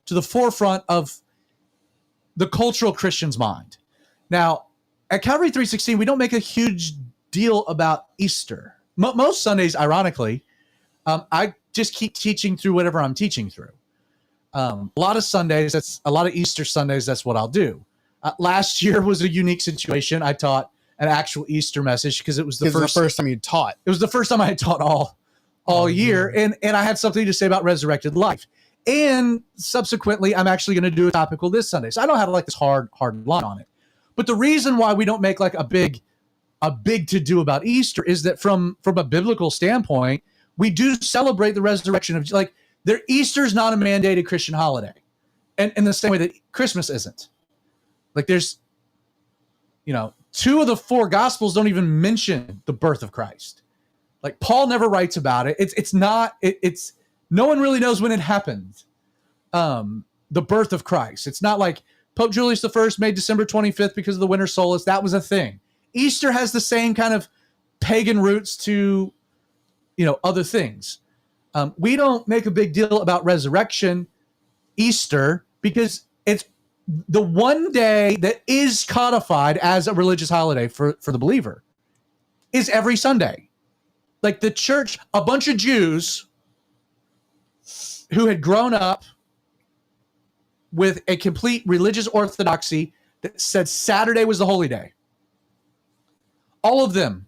to the forefront of the cultural Christian's mind. Now, at Calvary 316, we don't make a huge deal about Easter. Most Sundays, ironically, I just keep teaching through whatever I'm teaching through. A lot of Sundays, a lot of Easter Sundays, that's what I'll do. Last year was a unique situation. I taught an actual Easter message because it was the first time you taught. It was the first time I had taught all year, and I had something to say about resurrected life. And subsequently, I'm actually going to do a topical this Sunday. So I don't have like this hard line on it. But the reason why we don't make like a big to do about Easter is that from a biblical standpoint, we do celebrate the resurrection of Easter is not a mandated Christian holiday, and in the same way that Christmas isn't. Like there's, two of the four Gospels don't even mention the birth of Christ. Like Paul never writes about it. It's no one really knows when it happened. The birth of Christ. It's not like Pope Julius I made December 25th because of the winter solstice. That was a thing. Easter has the same kind of pagan roots to, other things. We don't make a big deal about resurrection Easter because it's the one day that is codified as a religious holiday for the believer is every Sunday. Like the church, a bunch of Jews who had grown up with a complete religious orthodoxy that said Saturday was the holy day. All of them.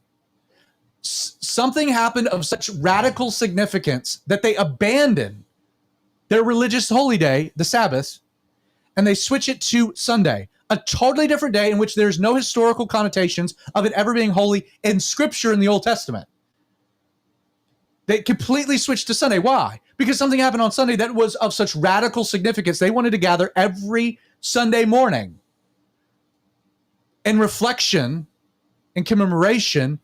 Something happened of such radical significance that they abandoned their religious holy day, the Sabbath, and they switch it to Sunday, a totally different day in which there's no historical connotations of it ever being holy in Scripture in the Old Testament. They completely switched to Sunday. Why? Because something happened on Sunday that was of such radical significance. They wanted to gather every Sunday morning in reflection and commemoration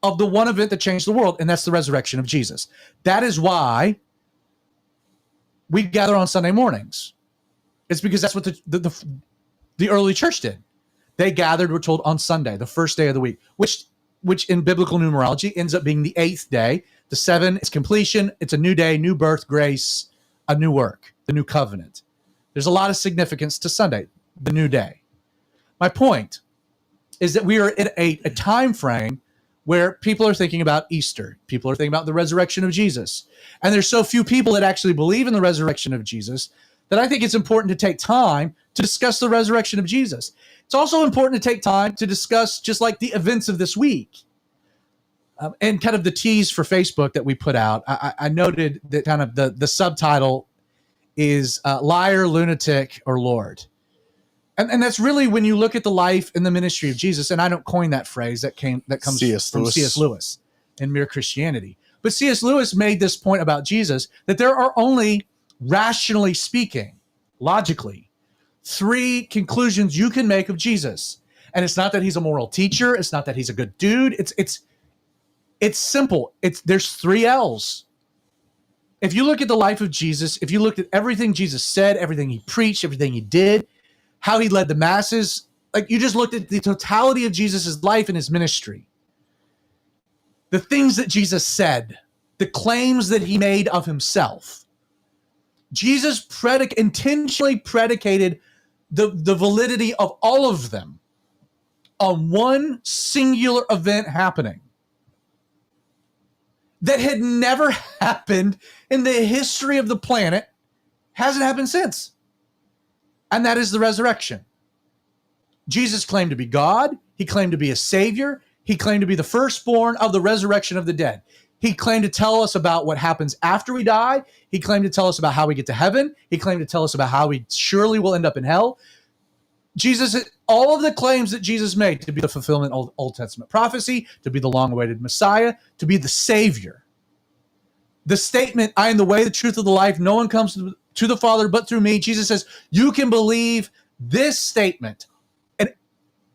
of the one event that changed the world, and that's the resurrection of Jesus. That is why we gather on Sunday mornings. It's because that's what the early church did. They gathered, we're told, on Sunday, the first day of the week, which in biblical numerology ends up being the 8th day. The 7 is completion. It's a new day, new birth, grace, a new work, the new covenant. There's a lot of significance to Sunday, the new day. My point is that we are in a time frame where people are thinking about Easter. People are thinking about the resurrection of Jesus. And there's so few people that actually believe in the resurrection of Jesus that I think it's important to take time to discuss the resurrection of Jesus. It's also important to take time to discuss just like the events of this week. And kind of the tease for Facebook that we put out. I noted that kind of the subtitle is Liar, Lunatic, or Lord. And that's really when you look at the life and the ministry of Jesus, and I don't coin that phrase, that comes from C.S. Lewis in Mere Christianity. But C.S. Lewis made this point about Jesus, that there are only, rationally speaking, logically, three conclusions you can make of Jesus. And it's not that he's a moral teacher. It's not that he's a good dude. It's simple. There's three L's. If you look at the life of Jesus, if you looked at everything Jesus said, everything he preached, everything he did, how he led the masses, like you just looked at the totality of Jesus's life and his ministry, the things that Jesus said, the claims that he made of himself. Jesus intentionally predicated the validity of all of them on one singular event happening that had never happened in the history of the planet, hasn't happened since. And that is the resurrection. Jesus claimed to be God. He claimed to be a savior. He claimed to be the firstborn of the resurrection of the dead. He claimed to tell us about what happens after we die. He claimed to tell us about how we get to heaven. He claimed to tell us about how we surely will end up in hell. Jesus, all of the claims that Jesus made to be the fulfillment of Old Testament prophecy, to be the long-awaited Messiah, to be the Savior. The statement, I am the way, the truth, of the life. No one comes to the Father but through me. Jesus says, you can believe this statement and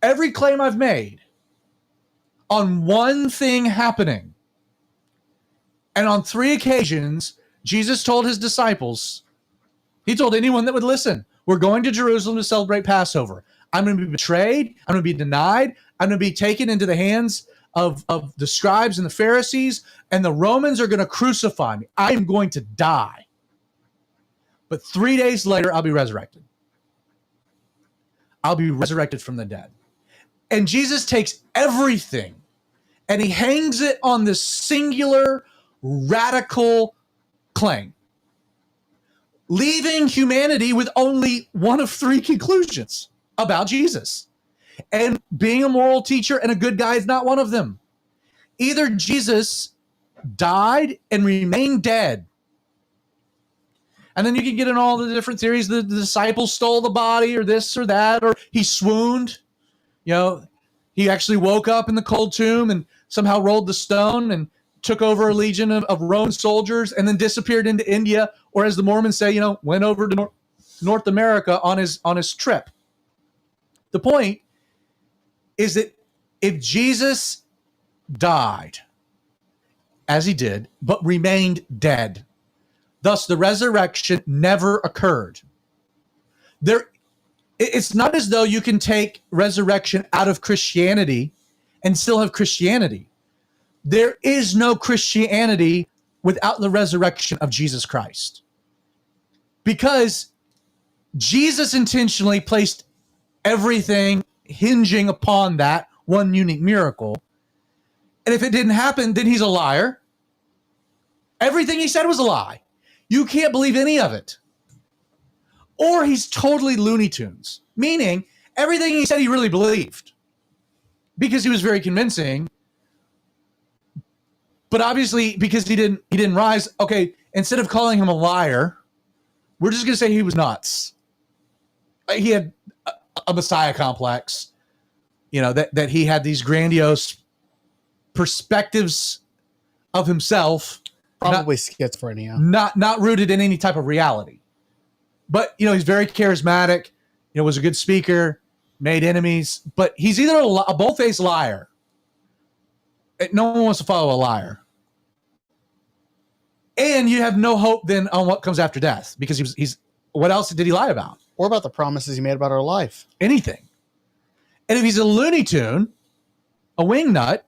every claim I've made on one thing happening. And on three occasions, Jesus told his disciples, he told anyone that would listen, we're going to Jerusalem to celebrate Passover. I'm going to be betrayed. I'm going to be denied. I'm going to be taken into the hands of the scribes and the Pharisees, and the Romans are going to crucify me. I am going to die. But 3 days later, I'll be resurrected. I'll be resurrected from the dead. And Jesus takes everything and he hangs it on this singular, radical claim, leaving humanity with only one of three conclusions about Jesus. And being a moral teacher and a good guy is not one of them. Either Jesus died and remained dead. And then you can get in all the different theories. The disciples stole the body or this or that, or he swooned. You know, he actually woke up in the cold tomb and somehow rolled the stone and took over a legion of Roman soldiers and then disappeared into India, or as the Mormons say, you know, went over to North America on his trip. The point is that if Jesus died, as he did, but remained dead, thus the resurrection never occurred. It's not as though you can take resurrection out of Christianity and still have Christianity. There is no Christianity without the resurrection of Jesus Christ. Because Jesus intentionally placed everything hinging upon that one unique miracle. And if it didn't happen, then he's a liar. Everything he said was a lie. You can't believe any of it. Or he's totally Looney Tunes, meaning everything he said he really believed because he was very convincing. But obviously, because he didn't rise, okay, instead of calling him a liar, we're just going to say he was nuts. He had a Messiah complex, you know, that he had these grandiose perspectives of himself. Probably schizophrenia. Not rooted in any type of reality. But, you know, he's very charismatic, you know, was a good speaker, made enemies, but he's either a bold-faced liar. No one wants to follow a liar. And you have no hope then on what comes after death, because he's what else did he lie about? Or about the promises he made about our life. Anything. And if he's a Looney Tune, a wingnut,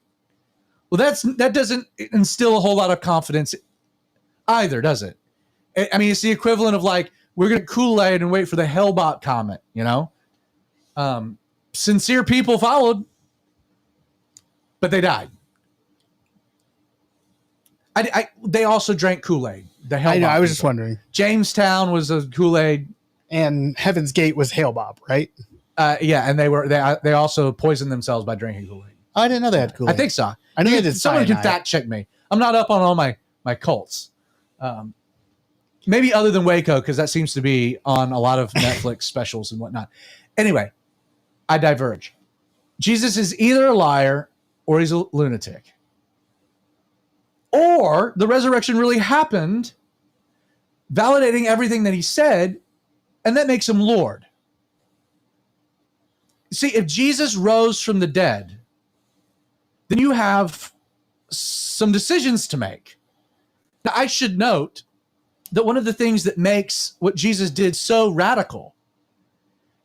well, that doesn't instill a whole lot of confidence either, does it? I mean, it's the equivalent of like, we're going to Kool-Aid and wait for the Hellbot comet, you know? Sincere people followed, but they died. They also drank Kool-Aid. I know, I was just wondering. Jamestown was a Kool-Aid. And Heaven's Gate was Hail Bob, right? Yeah, and they also poisoned themselves by drinking Kool-Aid. I didn't know they had Kool-Aid. I think so. I know they did Someone can cyanide. fact check me. I'm not up on all my cults. Maybe other than Waco, because that seems to be on a lot of Netflix specials and whatnot. Anyway, I diverge. Jesus is either a liar or he's a lunatic. Or the resurrection really happened, validating everything that he said, and that makes him Lord. See, if Jesus rose from the dead, then you have some decisions to make. Now, I should note that one of the things that makes what Jesus did so radical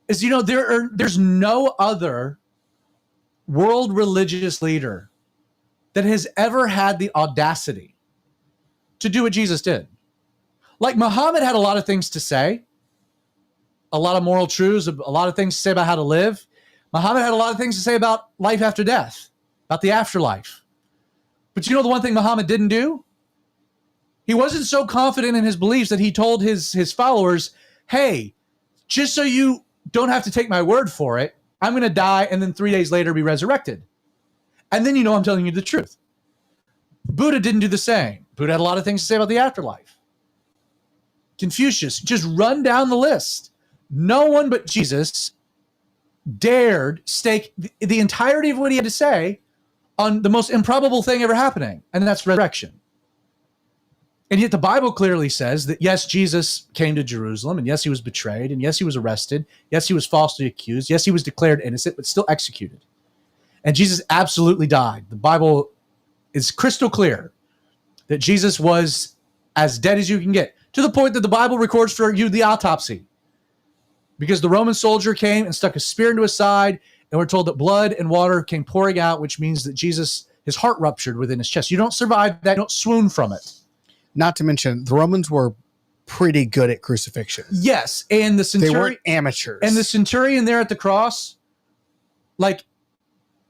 is, there's no other world religious leader that has ever had the audacity to do what Jesus did. Like, Muhammad had a lot of things to say, a lot of moral truths, a lot of things to say about how to live. Muhammad had a lot of things to say about life after death, about the afterlife. But the one thing Muhammad didn't do? He wasn't so confident in his beliefs that he told his followers, hey, just so you don't have to take my word for it, I'm going to die and then 3 days later be resurrected. And then I'm telling you the truth. Buddha didn't do the same. Buddha had a lot of things to say about the afterlife. Confucius, just run down the list. No one but Jesus dared stake the entirety of what he had to say on the most improbable thing ever happening, and that's resurrection. And yet the Bible clearly says that, yes, Jesus came to Jerusalem, and yes, he was betrayed, and yes, he was arrested, yes, he was falsely accused, yes, he was declared innocent, but still executed. And Jesus absolutely died. The Bible is crystal clear that Jesus was as dead as you can get, to the point that the Bible records for you the autopsy. Because the Roman soldier came and stuck a spear into his side, and we're told that blood and water came pouring out, which means that Jesus, his heart ruptured within his chest. You don't survive that. You don't swoon from it. Not to mention, the Romans were pretty good at crucifixion. Yes, and the centurion, they weren't amateurs. And the centurion there at the cross, like,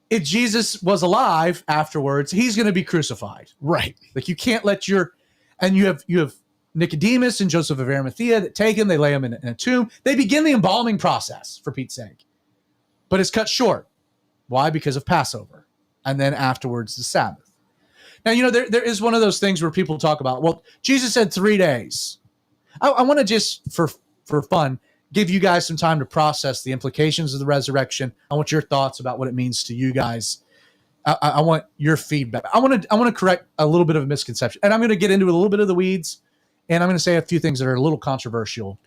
if Jesus was alive afterwards, he's going to be crucified. Right. Like, you can't let and you have Nicodemus and Joseph of Arimathea that take him, they lay him in a tomb. They begin the embalming process, for Pete's sake. But it's cut short. Why? Because of Passover. And then afterwards, the Sabbath. Now, there is one of those things where people talk about, well, Jesus said 3 days. I want to just, for fun, give you guys some time to process the implications of the resurrection. I want your thoughts about what it means to you guys. I want your feedback. I want to correct a little bit of a misconception. And I'm going to get into a little bit of the weeds. And I'm going to say a few things that are a little controversial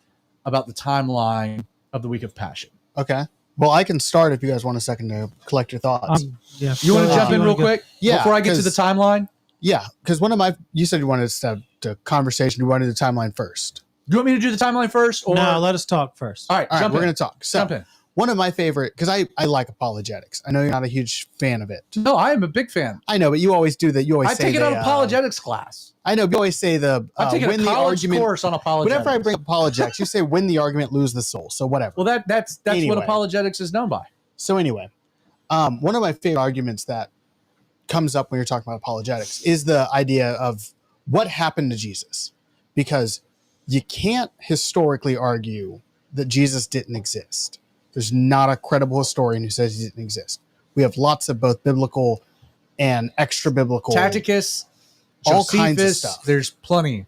about the timeline of the week of Passion. Okay. Well, I can start if you guys want a second to collect your thoughts. Yeah. You want to jump in real quick? Yeah, Before I get to the timeline? Yeah, because you said you wanted to have the conversation. You wanted the timeline first. Do you want me to do the timeline first? Or? No, let us talk first. All right, We're going to talk. So, jump in. one of my favorite, because I like apologetics. I know you're not a huge fan of it. No, I am a big fan. I know, but you always do that. You always I say take it on apologetics class. I know, but you always say I take win a the college argument course on apologetics. Whenever I bring up apologetics, you say win the argument, lose the soul. So whatever. Well, that's Anyway. what apologetics is known by. So anyway, one of my favorite arguments that comes up when you're talking about apologetics is the idea of what happened to Jesus, because you can't historically argue that Jesus didn't exist. There's not a credible historian who says he didn't exist. We have lots of both biblical and extra biblical, Tacitus, all kinds of Josephus, stuff. There's plenty.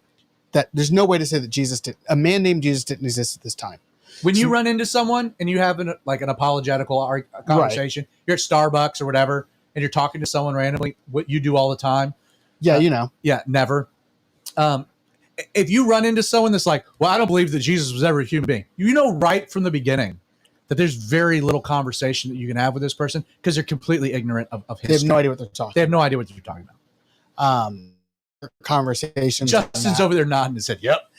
That there's no way to say that a man named Jesus didn't exist at this time. When you run into someone and you have an apologetical conversation, you're at Starbucks or whatever, and you're talking to someone randomly, what you do all the time. Yeah, Yeah, never. If you run into someone that's like, well, I don't believe that Jesus was ever a human being, right from the beginning that there's very little conversation that you can have with this person because they're completely ignorant of history. They have no idea what they're talking They have no idea what you're talking about. Conversations. Justin's over there nodding and said, yep.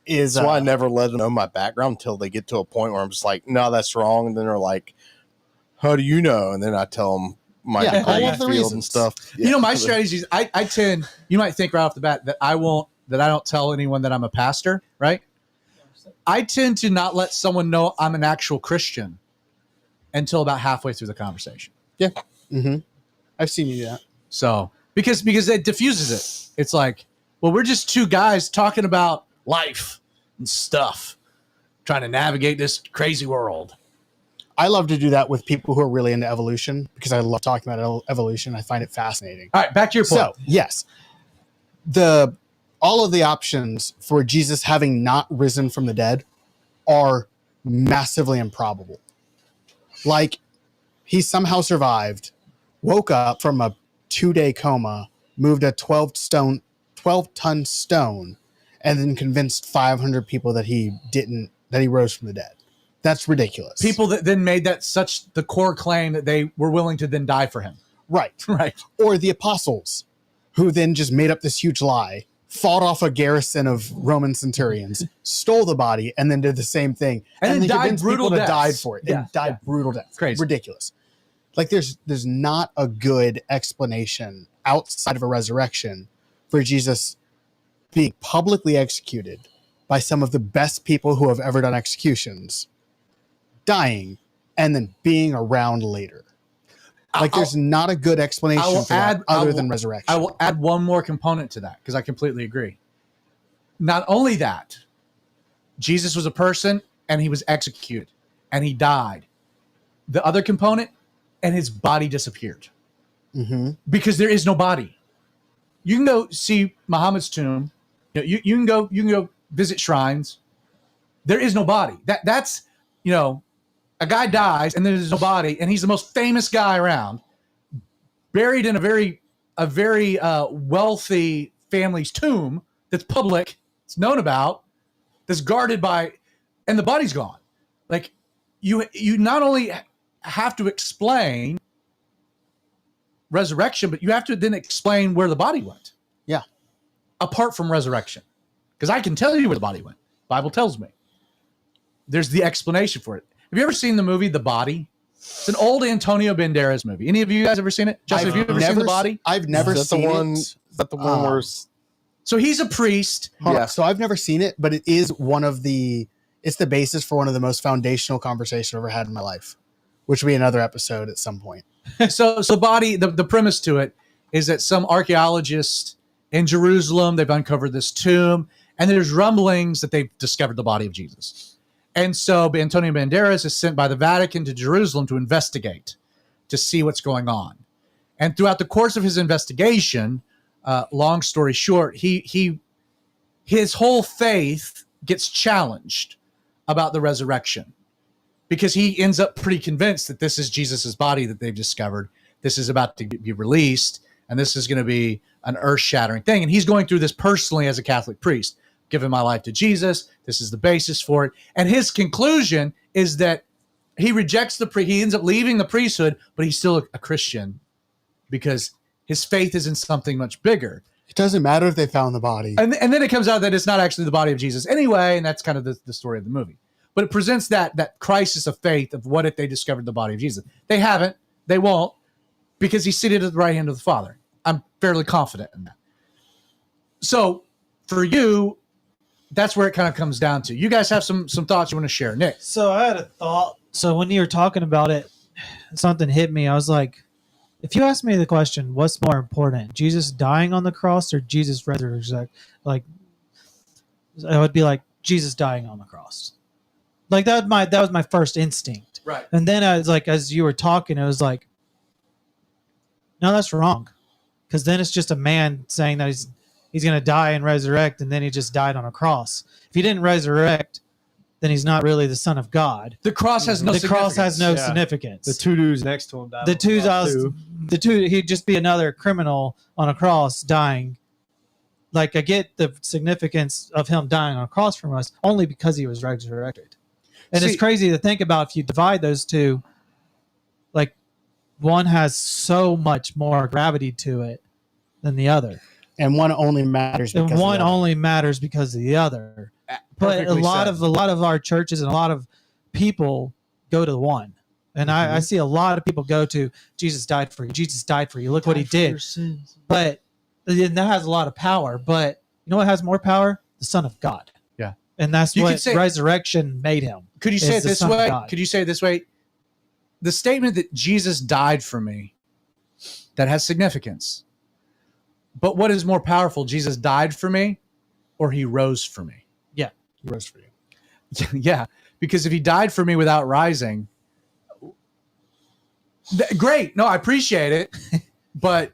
Is So I never let them know my background until they get to a point where I'm just like, no, that's wrong. And then they're like, how do you know? And then I tell them my Yeah, all degree of the field reasons. and stuff. My strategy is I tend, you might think right off the bat that I don't tell anyone that I'm a pastor, right? I tend to not let someone know I'm an actual Christian until about halfway through the conversation. Yeah. Mm-hmm. I've seen you do that. So because it diffuses it. It's like, well, we're just two guys talking about life and stuff, trying to navigate this crazy world. I love to do that with people who are really into evolution because I love talking about evolution. I find it fascinating. All right, back to your point. So, yes, all of the options for Jesus having not risen from the dead are massively improbable. Like, he somehow survived, woke up from a 2-day coma, moved a 12-ton stone, and then convinced 500 people that he rose from the dead. That's ridiculous. People that then made that such the core claim that they were willing to then die for him. Right. Right. Or the apostles, who then just made up this huge lie, fought off a garrison of Roman centurions, stole the body, and then did the same thing. And then they died convinced brutal people to deaths. died for it. Yeah, And died brutal deaths. Crazy. Ridiculous. Like there's not a good explanation outside of a resurrection for Jesus being publicly executed by some of the best people who have ever done executions, dying, and then being around later. Like there's not a good explanation for that other than resurrection. I will add one more component to that because I completely agree. Not only that, Jesus was a person and he was executed and he died. The other component, and his body disappeared because there is no body. You can go see Muhammad's tomb. You can go visit shrines. There is no body. That's a guy dies and there's no body, and he's the most famous guy around, buried in a very wealthy family's tomb that's public, it's known about, that's guarded by, and the body's gone. Like you not only have to explain resurrection, but you have to then explain where the body went. Yeah. Apart from resurrection. Because I can tell you where the body went. Bible tells me. There's the explanation for it. Have you ever seen the movie The Body? It's an old Antonio Banderas movie. Any of you guys ever seen it? Justin, have you ever seen The Body? I've never seen it. Is that the one where So he's a priest. Yeah. So I've never seen it, but it is it's the basis for one of the most foundational conversations I've ever had in my life, which will be another episode at some point. So Body, the premise to it is that some archaeologists in Jerusalem, they've uncovered this tomb, and there's rumblings that they've discovered the body of Jesus. And so Antonio Banderas is sent by the Vatican to Jerusalem to investigate, to see what's going on. And throughout the course of his investigation, long story short, his whole faith gets challenged about the resurrection, because he ends up pretty convinced that this is Jesus's body that they've discovered. This is about to be released, and this is going to be an earth-shattering thing. And he's going through this personally as a Catholic priest, giving my life to Jesus. This is the basis for it. And his conclusion is that he rejects he ends up leaving the priesthood, but he's still a Christian because his faith is in something much bigger. It doesn't matter if they found the body. And then it comes out that it's not actually the body of Jesus anyway, and that's kind of the story of the movie. But it presents that crisis of faith of what if they discovered the body of Jesus. They haven't. They won't, because he's seated at the right hand of the Father. I'm fairly confident in that. So for you, that's where it kind of comes down to. You guys have some thoughts you want to share. Nick? So I had a thought. So when you were talking about it, something hit me. I was like, if you ask me the question, what's more important, Jesus dying on the cross or Jesus resurrecting? Like, I would be like, Jesus dying on the cross. Like that was my first instinct. Right. And then I was like, as you were talking, it was like, no, that's wrong. Because then it's just a man saying that he's going to die and resurrect, and then he just died on a cross. If he didn't resurrect, then he's not really the Son of God. The cross has no significance. The two dudes next to him died. The two, he'd just be another criminal on a cross dying. Like, I get the significance of him dying on a cross from us only because he was resurrected. And it's crazy to think about if you divide those two, like, one has so much more gravity to it than the other. And one only matters because of the other. But a lot of our churches and a lot of people go to one. And I see a lot of people go to Jesus died for you. Jesus died for you. Look what he did. But and that has a lot of power. But you know what has more power? The Son of God. Yeah. And that's what resurrection made him. Could you say it this way? Could you say it this way? The statement that Jesus died for me, that has significance. But what is more powerful? Jesus died for me or he rose for me? Yeah. He rose for you. Yeah. Because if he died for me without rising, great. No, I appreciate it. But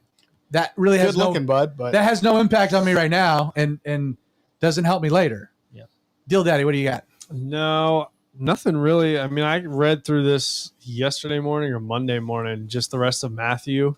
that really has but that has no impact on me right now and doesn't help me later. Yeah. Deal Daddy, what do you got? No, nothing really. I mean, I read through this yesterday morning or Monday morning, just the rest of Matthew.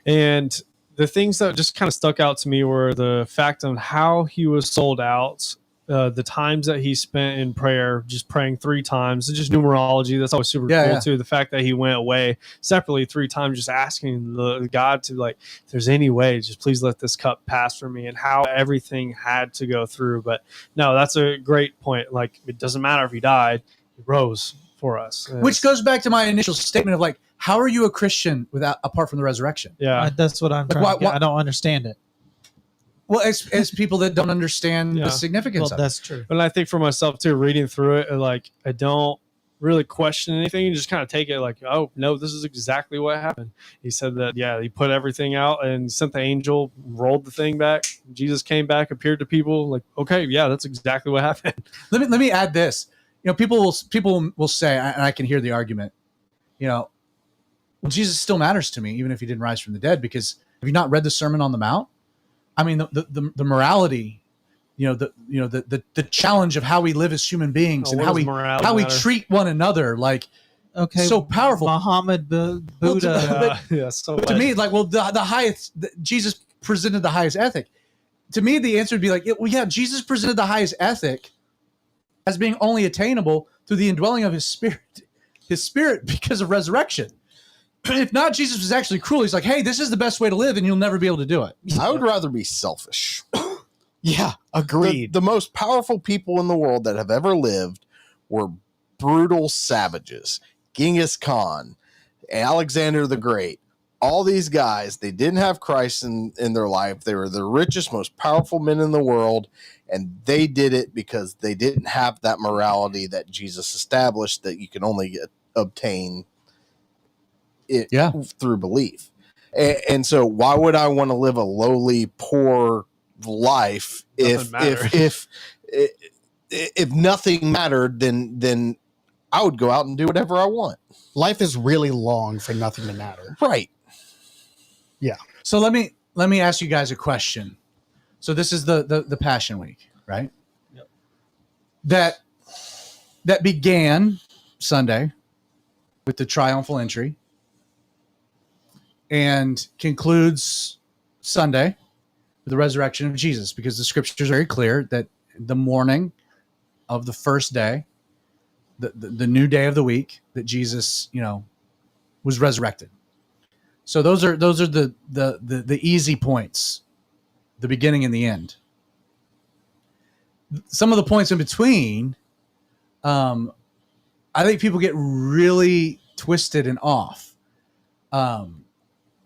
And the things that just kind of stuck out to me were the fact of how he was sold out the times that he spent in prayer, just praying 3 times, and just numerology. That's always super Yeah, cool yeah. too. The fact that he went away separately 3 times, just asking the God to, like, if there's any way, just please let this cup pass from me, and how everything had to go through. But no, that's a great point. Like, it doesn't matter if he died, he rose for us. And Which goes back to my initial statement of like, how are you a Christian apart from the resurrection? yeah. That's what I'm Like, trying to get. why- I don't understand it. Well, as people that don't understand Yeah. the significance Well, of it. that's true. And I think for myself too, reading through it, like, I don't really question anything. You just kind of take it like, oh no, this is exactly what happened. He said that, yeah, he put everything out and sent the angel, rolled the thing back. Jesus came back, appeared to people. Like, okay, yeah, that's exactly what happened. Let me add this. You know, people will say, and I can hear the argument, you know, well, Jesus still matters to me, even if he didn't rise from the dead, because have you not read the Sermon on the Mount? I mean, the morality, the challenge of how we live as human beings and What how does we morality matter? treat one another, like Okay. so powerful. Muhammad, Buddha. Yeah, so To me, like, well, the highest, Jesus presented the highest ethic. To me, the answer would be like, well, yeah, Jesus presented the highest ethic as being only attainable through the indwelling of his spirit because of resurrection. If not, Jesus was actually cruel. He's like, hey, this is the best way to live, and you'll never be able to do it. I would rather be selfish. Yeah, agreed. The most powerful people in the world that have ever lived were brutal savages. Genghis Khan, Alexander the Great, all these guys, they didn't have Christ in their life. They were the richest, most powerful men in the world, and they did it because they didn't have that morality that Jesus established that you can only obtain it through belief. And so why would I want to live a lowly, poor life if nothing mattered, then I would go out and do whatever I want. Life is really long for nothing to matter. Right. So let me ask you guys a question. So this is the Passion Week, right? Yep. That began Sunday with the triumphal entry and concludes Sunday with the resurrection of Jesus, because the scriptures are very clear that the morning of the first day, the new day of the week, that Jesus, was resurrected. So those are the easy points, the beginning and the end. Some of the points in between, I think people get really twisted and off.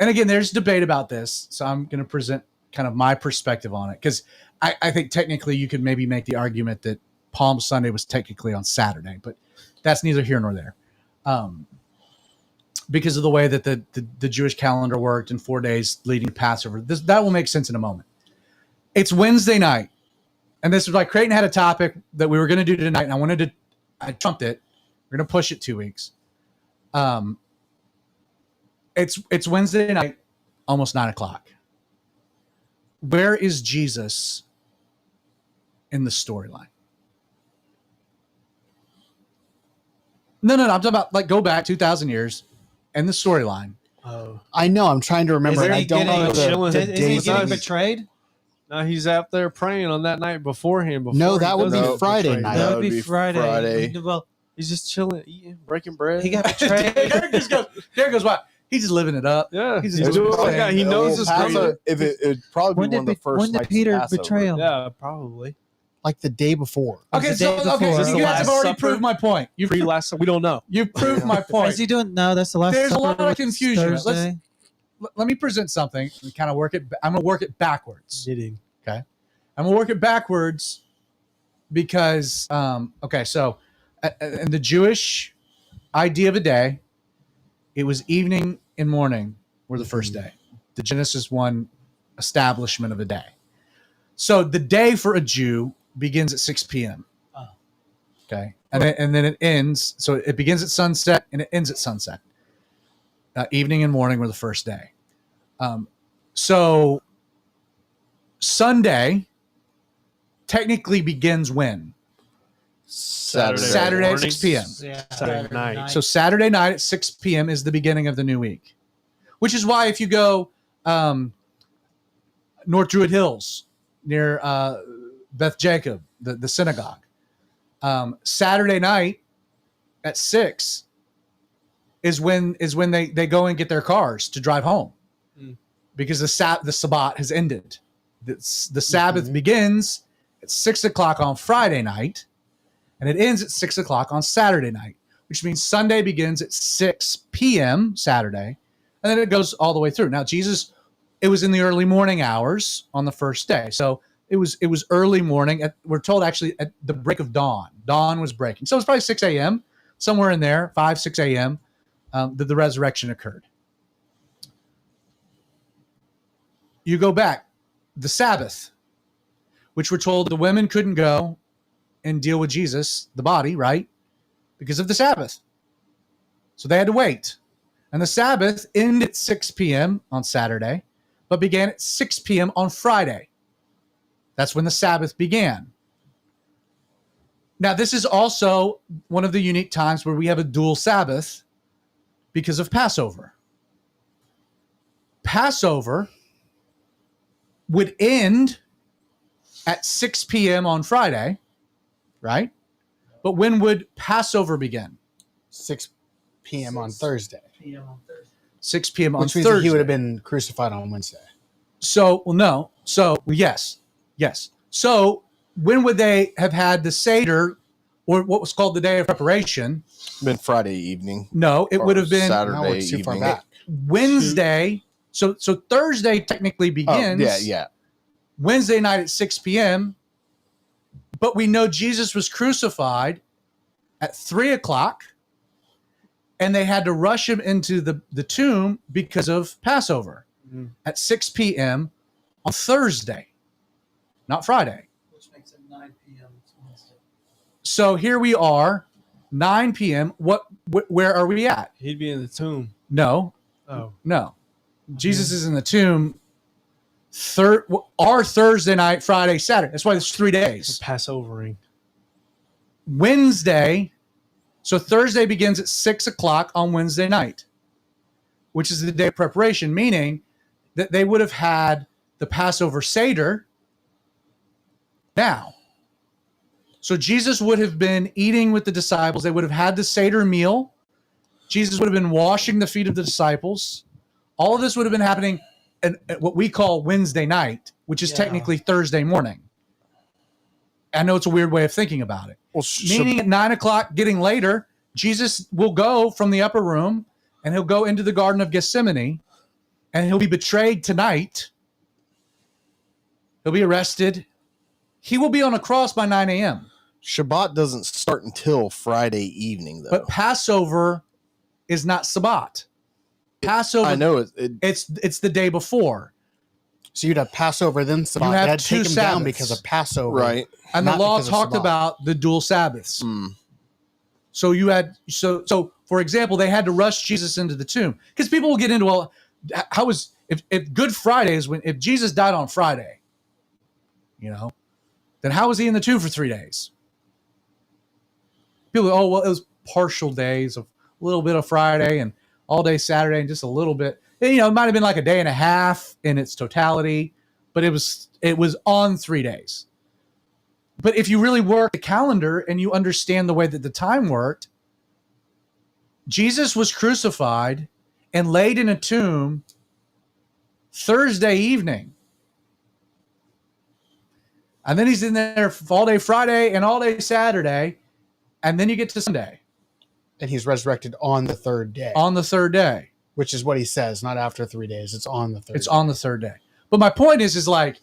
And again, there's debate about this, so I'm going to present kind of my perspective on it, because I think technically you could maybe make the argument that Palm Sunday was technically on Saturday, but that's neither here nor there. Because of the way that the Jewish calendar worked and 4 days leading to Passover. That will make sense in a moment. It's Wednesday night. And this was like Creighton had a topic that we were going to do tonight, and I trumped it. We're going to push it 2 weeks. It's Wednesday night, almost 9:00. Where is Jesus in the storyline? No. I'm talking about, like, go back 2,000 years and the storyline. Oh, I know. I'm trying to remember. Isn't I he don't know getting- the Is Is he days. getting of these. betrayed? no, he's out there praying on that night beforehand. No, he that would does be get Friday betrayed. night. That That would would be be Friday. Friday. Well, He's just chilling, eating, breaking bread. he got betrayed. Derek goes, wow, he's just living it up. yeah, He's he's just doing doing what he got. He it. knows Well, his Passover, coming. it'd probably be one of the first when did nights of Peter Passover. betray him? Yeah, probably. Like the day before. Okay, the day before. so Is this you the guys have Last already Supper? proved my point. Pre last, we don't know. You've proved my Is point. he doing? No, that's the last. There's a Supper lot of was confusion. Thursday. Let me present something and kind of work it. I'm going to work it backwards. Kidding. I'm going to work it backwards because, so in the Jewish idea of a day, it was evening and morning were the first day. The Genesis 1 establishment of a day. So the day for a Jew begins at 6 p.m. Oh. Okay. And then it ends. So it begins at sunset and it ends at sunset. Evening and morning were the first day. So Sunday technically begins when? Saturday at 6 p.m. Yeah, Saturday night. So Saturday night at 6 p.m. is the beginning of the new week, which is why if you go North Druid Hills near Beth Jacob, the synagogue. Saturday night at 6 is when they go and get their cars to drive home, because the Sabbath has ended. The Sabbath begins at 6 o'clock on Friday night, and it ends at 6 o'clock on Saturday night, which means Sunday begins at 6 p.m. Saturday, and then it goes all the way through. Now, Jesus, it was in the early morning hours on the first day. So it was early morning. We're told actually at the break of dawn. Dawn was breaking. So it was probably 6 a.m., somewhere in there, 5, 6 a.m., that the resurrection occurred. You go back, the Sabbath, which we're told the women couldn't go and deal with Jesus, the body, right? Because of the Sabbath. So they had to wait. And the Sabbath ended at 6 p.m. on Saturday, but began at 6 p.m. on Friday. That's when the Sabbath began. Now, this is also one of the unique times where we have a dual Sabbath because of Passover. Passover would end at 6 p.m. on Friday, right? But when would Passover begin? 6 p.m. on Thursday. 6 p.m. on Which means Thursday. that he would have been crucified on Wednesday. So, well, no. So, yes. So, when would they have had the Seder, or what was called the Day of Preparation? Been Friday evening. No, it or would have been No, Saturday it's too far evening. back. Wednesday. So Thursday technically begins. Yeah. Wednesday night at 6 p.m. But we know Jesus was crucified at 3 o'clock, and they had to rush him into the tomb because of Passover at 6 p.m. on Thursday, not Friday. Which makes it 9 p.m. Wednesday. So here we are, 9 p.m. Where are we at? He'd be in the tomb. No. Oh, Jesus is in the tomb our Thursday night, Friday, Saturday. That's why there's 3 days. Passovering. Wednesday, so Thursday begins at 6 o'clock on Wednesday night, which is the day of preparation, meaning that they would have had the Passover Seder now. So Jesus would have been eating with the disciples. They would have had the Seder meal. Jesus would have been washing the feet of the disciples. All of this would have been happening at what we call Wednesday night, which is technically Thursday morning. I know it's a weird way of thinking about it. Well, Meaning at 9 o'clock, getting later, Jesus will go from the upper room and he'll go into the Garden of Gethsemane and he'll be betrayed tonight. He'll be arrested. He will be on a cross by 9 a.m. Shabbat doesn't start until Friday evening, though. But Passover is not Sabbat. Passover, I know it's the day before. So you'd have Passover, then Sabbath. You have They had to take two him down Sabbaths. because of Passover. right. And the Not law because of talked Sabbath. about the dual Sabbaths. Mm. So you had so for example, they had to rush Jesus into the tomb because people will get into, well, how was if Good Friday is if Jesus died on Friday, then how was he in the tomb for 3 days? People, oh well, it was partial days of a little bit of Friday and all day Saturday and just a little bit. It might have been like a day and a half in its totality, but it was on 3 days. But if you really work the calendar and you understand the way that the time worked, Jesus was crucified and laid in a tomb Thursday evening. And then he's in there all day Friday and all day Saturday. And then you get to Sunday. And he's resurrected on the third day. On the third day. Which is what he says, not after 3 days. It's on the third It's day. on the third day. But my point is like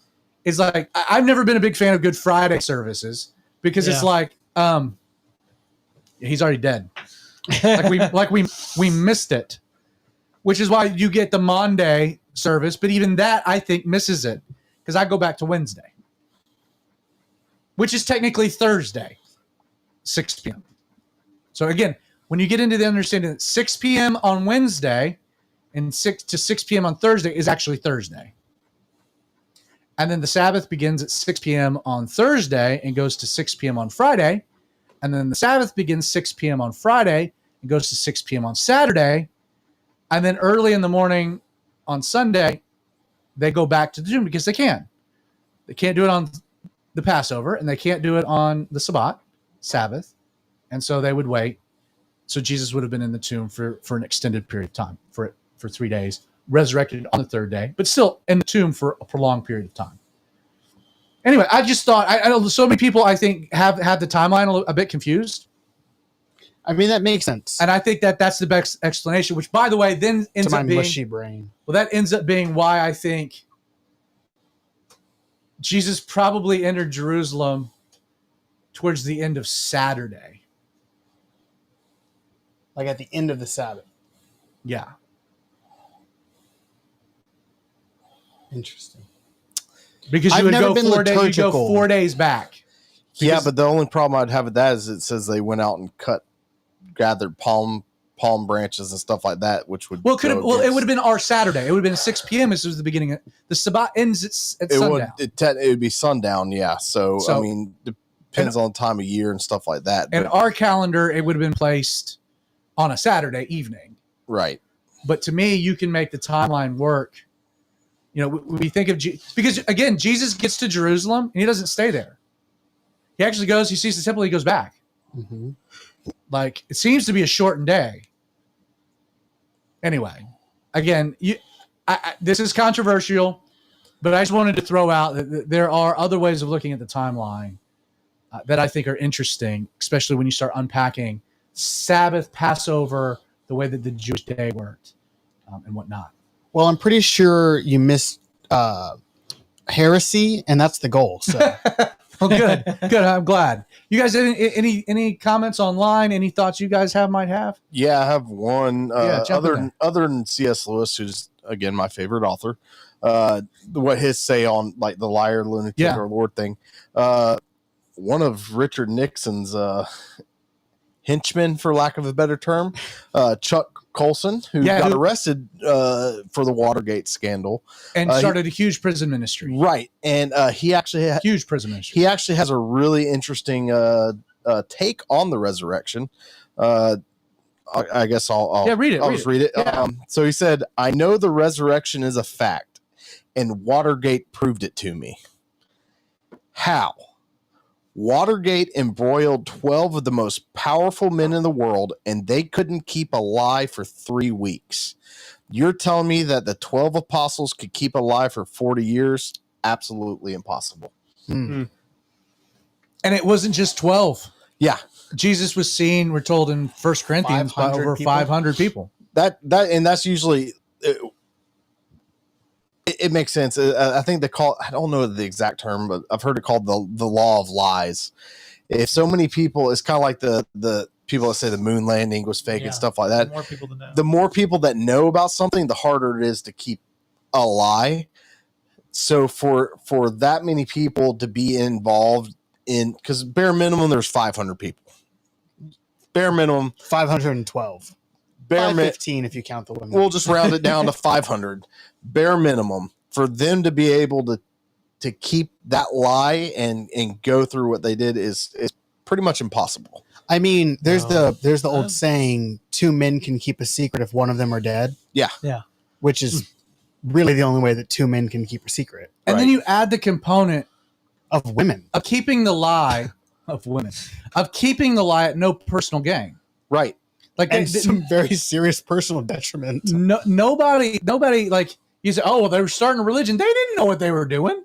I've never been a big fan of Good Friday services because it's like he's already dead. we missed it, which is why you get the Monday service. But even that I think misses it because I go back to Wednesday, which is technically Thursday, 6 p.m. So again, when you get into the understanding that 6 p.m. on Wednesday and 6 p.m. on Thursday is actually Thursday. And then the Sabbath begins at 6 p.m. on Thursday and goes to 6 p.m. on Friday. And then the Sabbath begins 6 p.m. on Friday and goes to 6 p.m. on Saturday. And then early in the morning on Sunday, they go back to the tomb because they can. They can't do it on the Passover, and they can't do it on the Sabbath, and so they would wait. So Jesus would have been in the tomb for an extended period of time, for 3 days, resurrected on the third day, but still in the tomb for a prolonged period of time. Anyway, I just thought, I know so many people, I think, have had the timeline a bit confused. I mean, that makes sense. And I think that's the best explanation, which, by the way, then ends to my up being, mushy brain. well, that ends up being why I think Jesus probably entered Jerusalem towards the end of Saturday. Like at the end of the Sabbath. Yeah. Interesting. Because you I've would never go been 4 days, you go liturgical. 4 days back. Yeah, but the only problem I'd have with that is it says they went out and gathered palm branches and stuff like that, which would Well, it would have been our Saturday. It would have been 6 p.m. This was the beginning. The Sabbat ends at sundown. It would be sundown, yeah. So I mean, depends on time of year and stuff like that. And but- our calendar, it would have been placed on a Saturday evening. right. But to me, you can make the timeline work. You know, we think of because again, Jesus gets to Jerusalem and he doesn't stay there. He actually goes. He sees the temple. He goes back. Mm-hmm. Like it seems to be a shortened day. Anyway, again, this is controversial, but I just wanted to throw out that there are other ways of looking at the timeline that I think are interesting, especially when you start unpacking Sabbath, Passover, the way that the Jewish day worked, and whatnot. Well, I'm pretty sure you missed heresy, and that's the goal. So Well, good. I'm glad. You guys, any comments online? Any thoughts you guys might have? Yeah, I have one. jump in Other than C.S. Lewis, who's again my favorite author. What his say on like the liar, lunatic, or Lord thing. One of Richard Nixon's henchmen, for lack of a better term, Chuck Colson, who got arrested for the Watergate scandal and started a huge prison ministry. Right, and he actually huge prison ministry. He actually has a really interesting take on the resurrection. I guess I'll read it. I'll just read it. Yeah. So he said, "I know the resurrection is a fact, and Watergate proved it to me. How? Watergate embroiled 12 of the most powerful men in the world, and they couldn't keep alive for 3 weeks. You're telling me that the 12 apostles could keep alive for 40 years? Absolutely impossible." And it wasn't just 12. Yeah. Jesus was seen, we're told in 1 Corinthians, by over 500 people. That's usually... It makes sense. I think they call, I don't know the exact term, but I've heard it called the law of lies. If so many people, it's kind of like the people that say the moon landing was fake and stuff like that. The more people to know. The more people that know about something, the harder it is to keep a lie. So for that many people to be involved in, because bare minimum, there's 500 people. Bare minimum. 512. 515 if you count the women. We'll just round it down to 500. Bare minimum for them to be able to keep that lie and go through what they did is pretty much impossible. I mean, there's the old saying, 2 men can keep a secret if one of them are dead. Yeah. Yeah. Which is really the only way that 2 men can keep a secret. And then you add the component of women. Of keeping the lie of women. Of keeping the lie at no personal gain. Right. Like some very serious personal detriment. Nobody like you say, oh well, they were starting a religion. They didn't know what they were doing.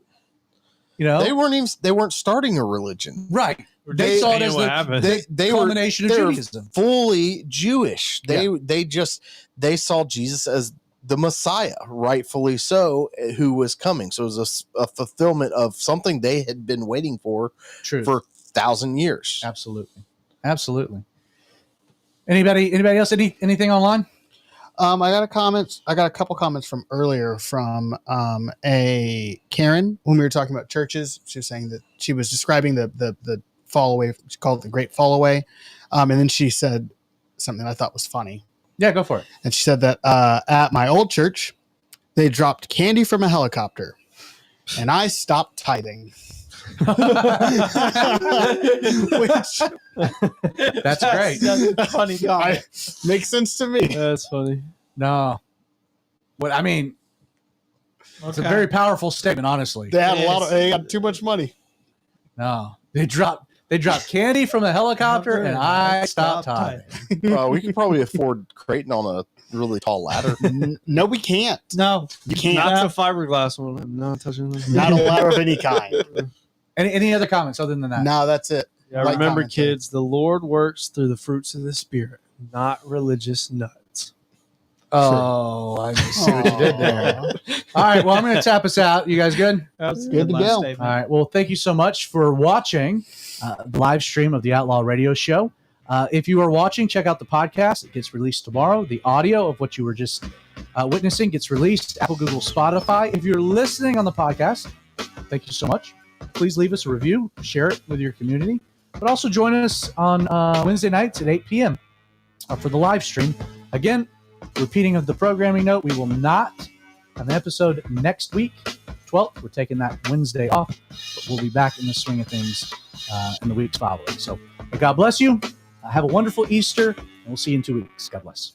You know, they weren't starting a religion. Right. They saw it as the culmination of Judaism. Fully Jewish. They saw Jesus as the Messiah, rightfully so, who was coming. So it was a fulfillment of something they had been waiting for 1,000 years. Absolutely. Anybody else? Anything online? I got a couple comments from earlier from a Karen when we were talking about churches. She was saying that she was describing the fall away. She called it the Great Fall Away, and then she said something I thought was funny. Yeah, go for it. And she said that at my old church, they dropped candy from a helicopter, and I stopped tithing. Which that's great. That's funny. Makes sense to me. That's funny. No, what I mean, it's a very powerful statement. Honestly, they had they got too much money. No, they dropped candy from a helicopter, and I stopped typing. We could probably afford Creighton on a really tall ladder. No, we can't. No, You can't. Not the fiberglass one. I'm not touching that. Not a ladder of any kind. Any other comments other than that? No, that's it. Yeah, Like remember, commenting. kids, the Lord works through the fruits of the Spirit, not religious nuts. Oh, I see what you did there. All right, well, I'm going to tap us out. You guys good? That's Good to go. All right. Well, thank you so much for watching the live stream of the Outlaw Radio Show. If you are watching, check out the podcast. It gets released tomorrow. The audio of what you were just witnessing gets released Apple, Google, Spotify. If you're listening on the podcast, thank you so much. Please leave us a review, share it with your community, but also join us on Wednesday nights at 8 p.m. For the live stream. Again, repeating of the programming note, we will not have an episode next week, 12th. We're taking that Wednesday off, but we'll be back in the swing of things in the weeks following. So God bless you. Have a wonderful Easter, and we'll see you in 2 weeks. God bless.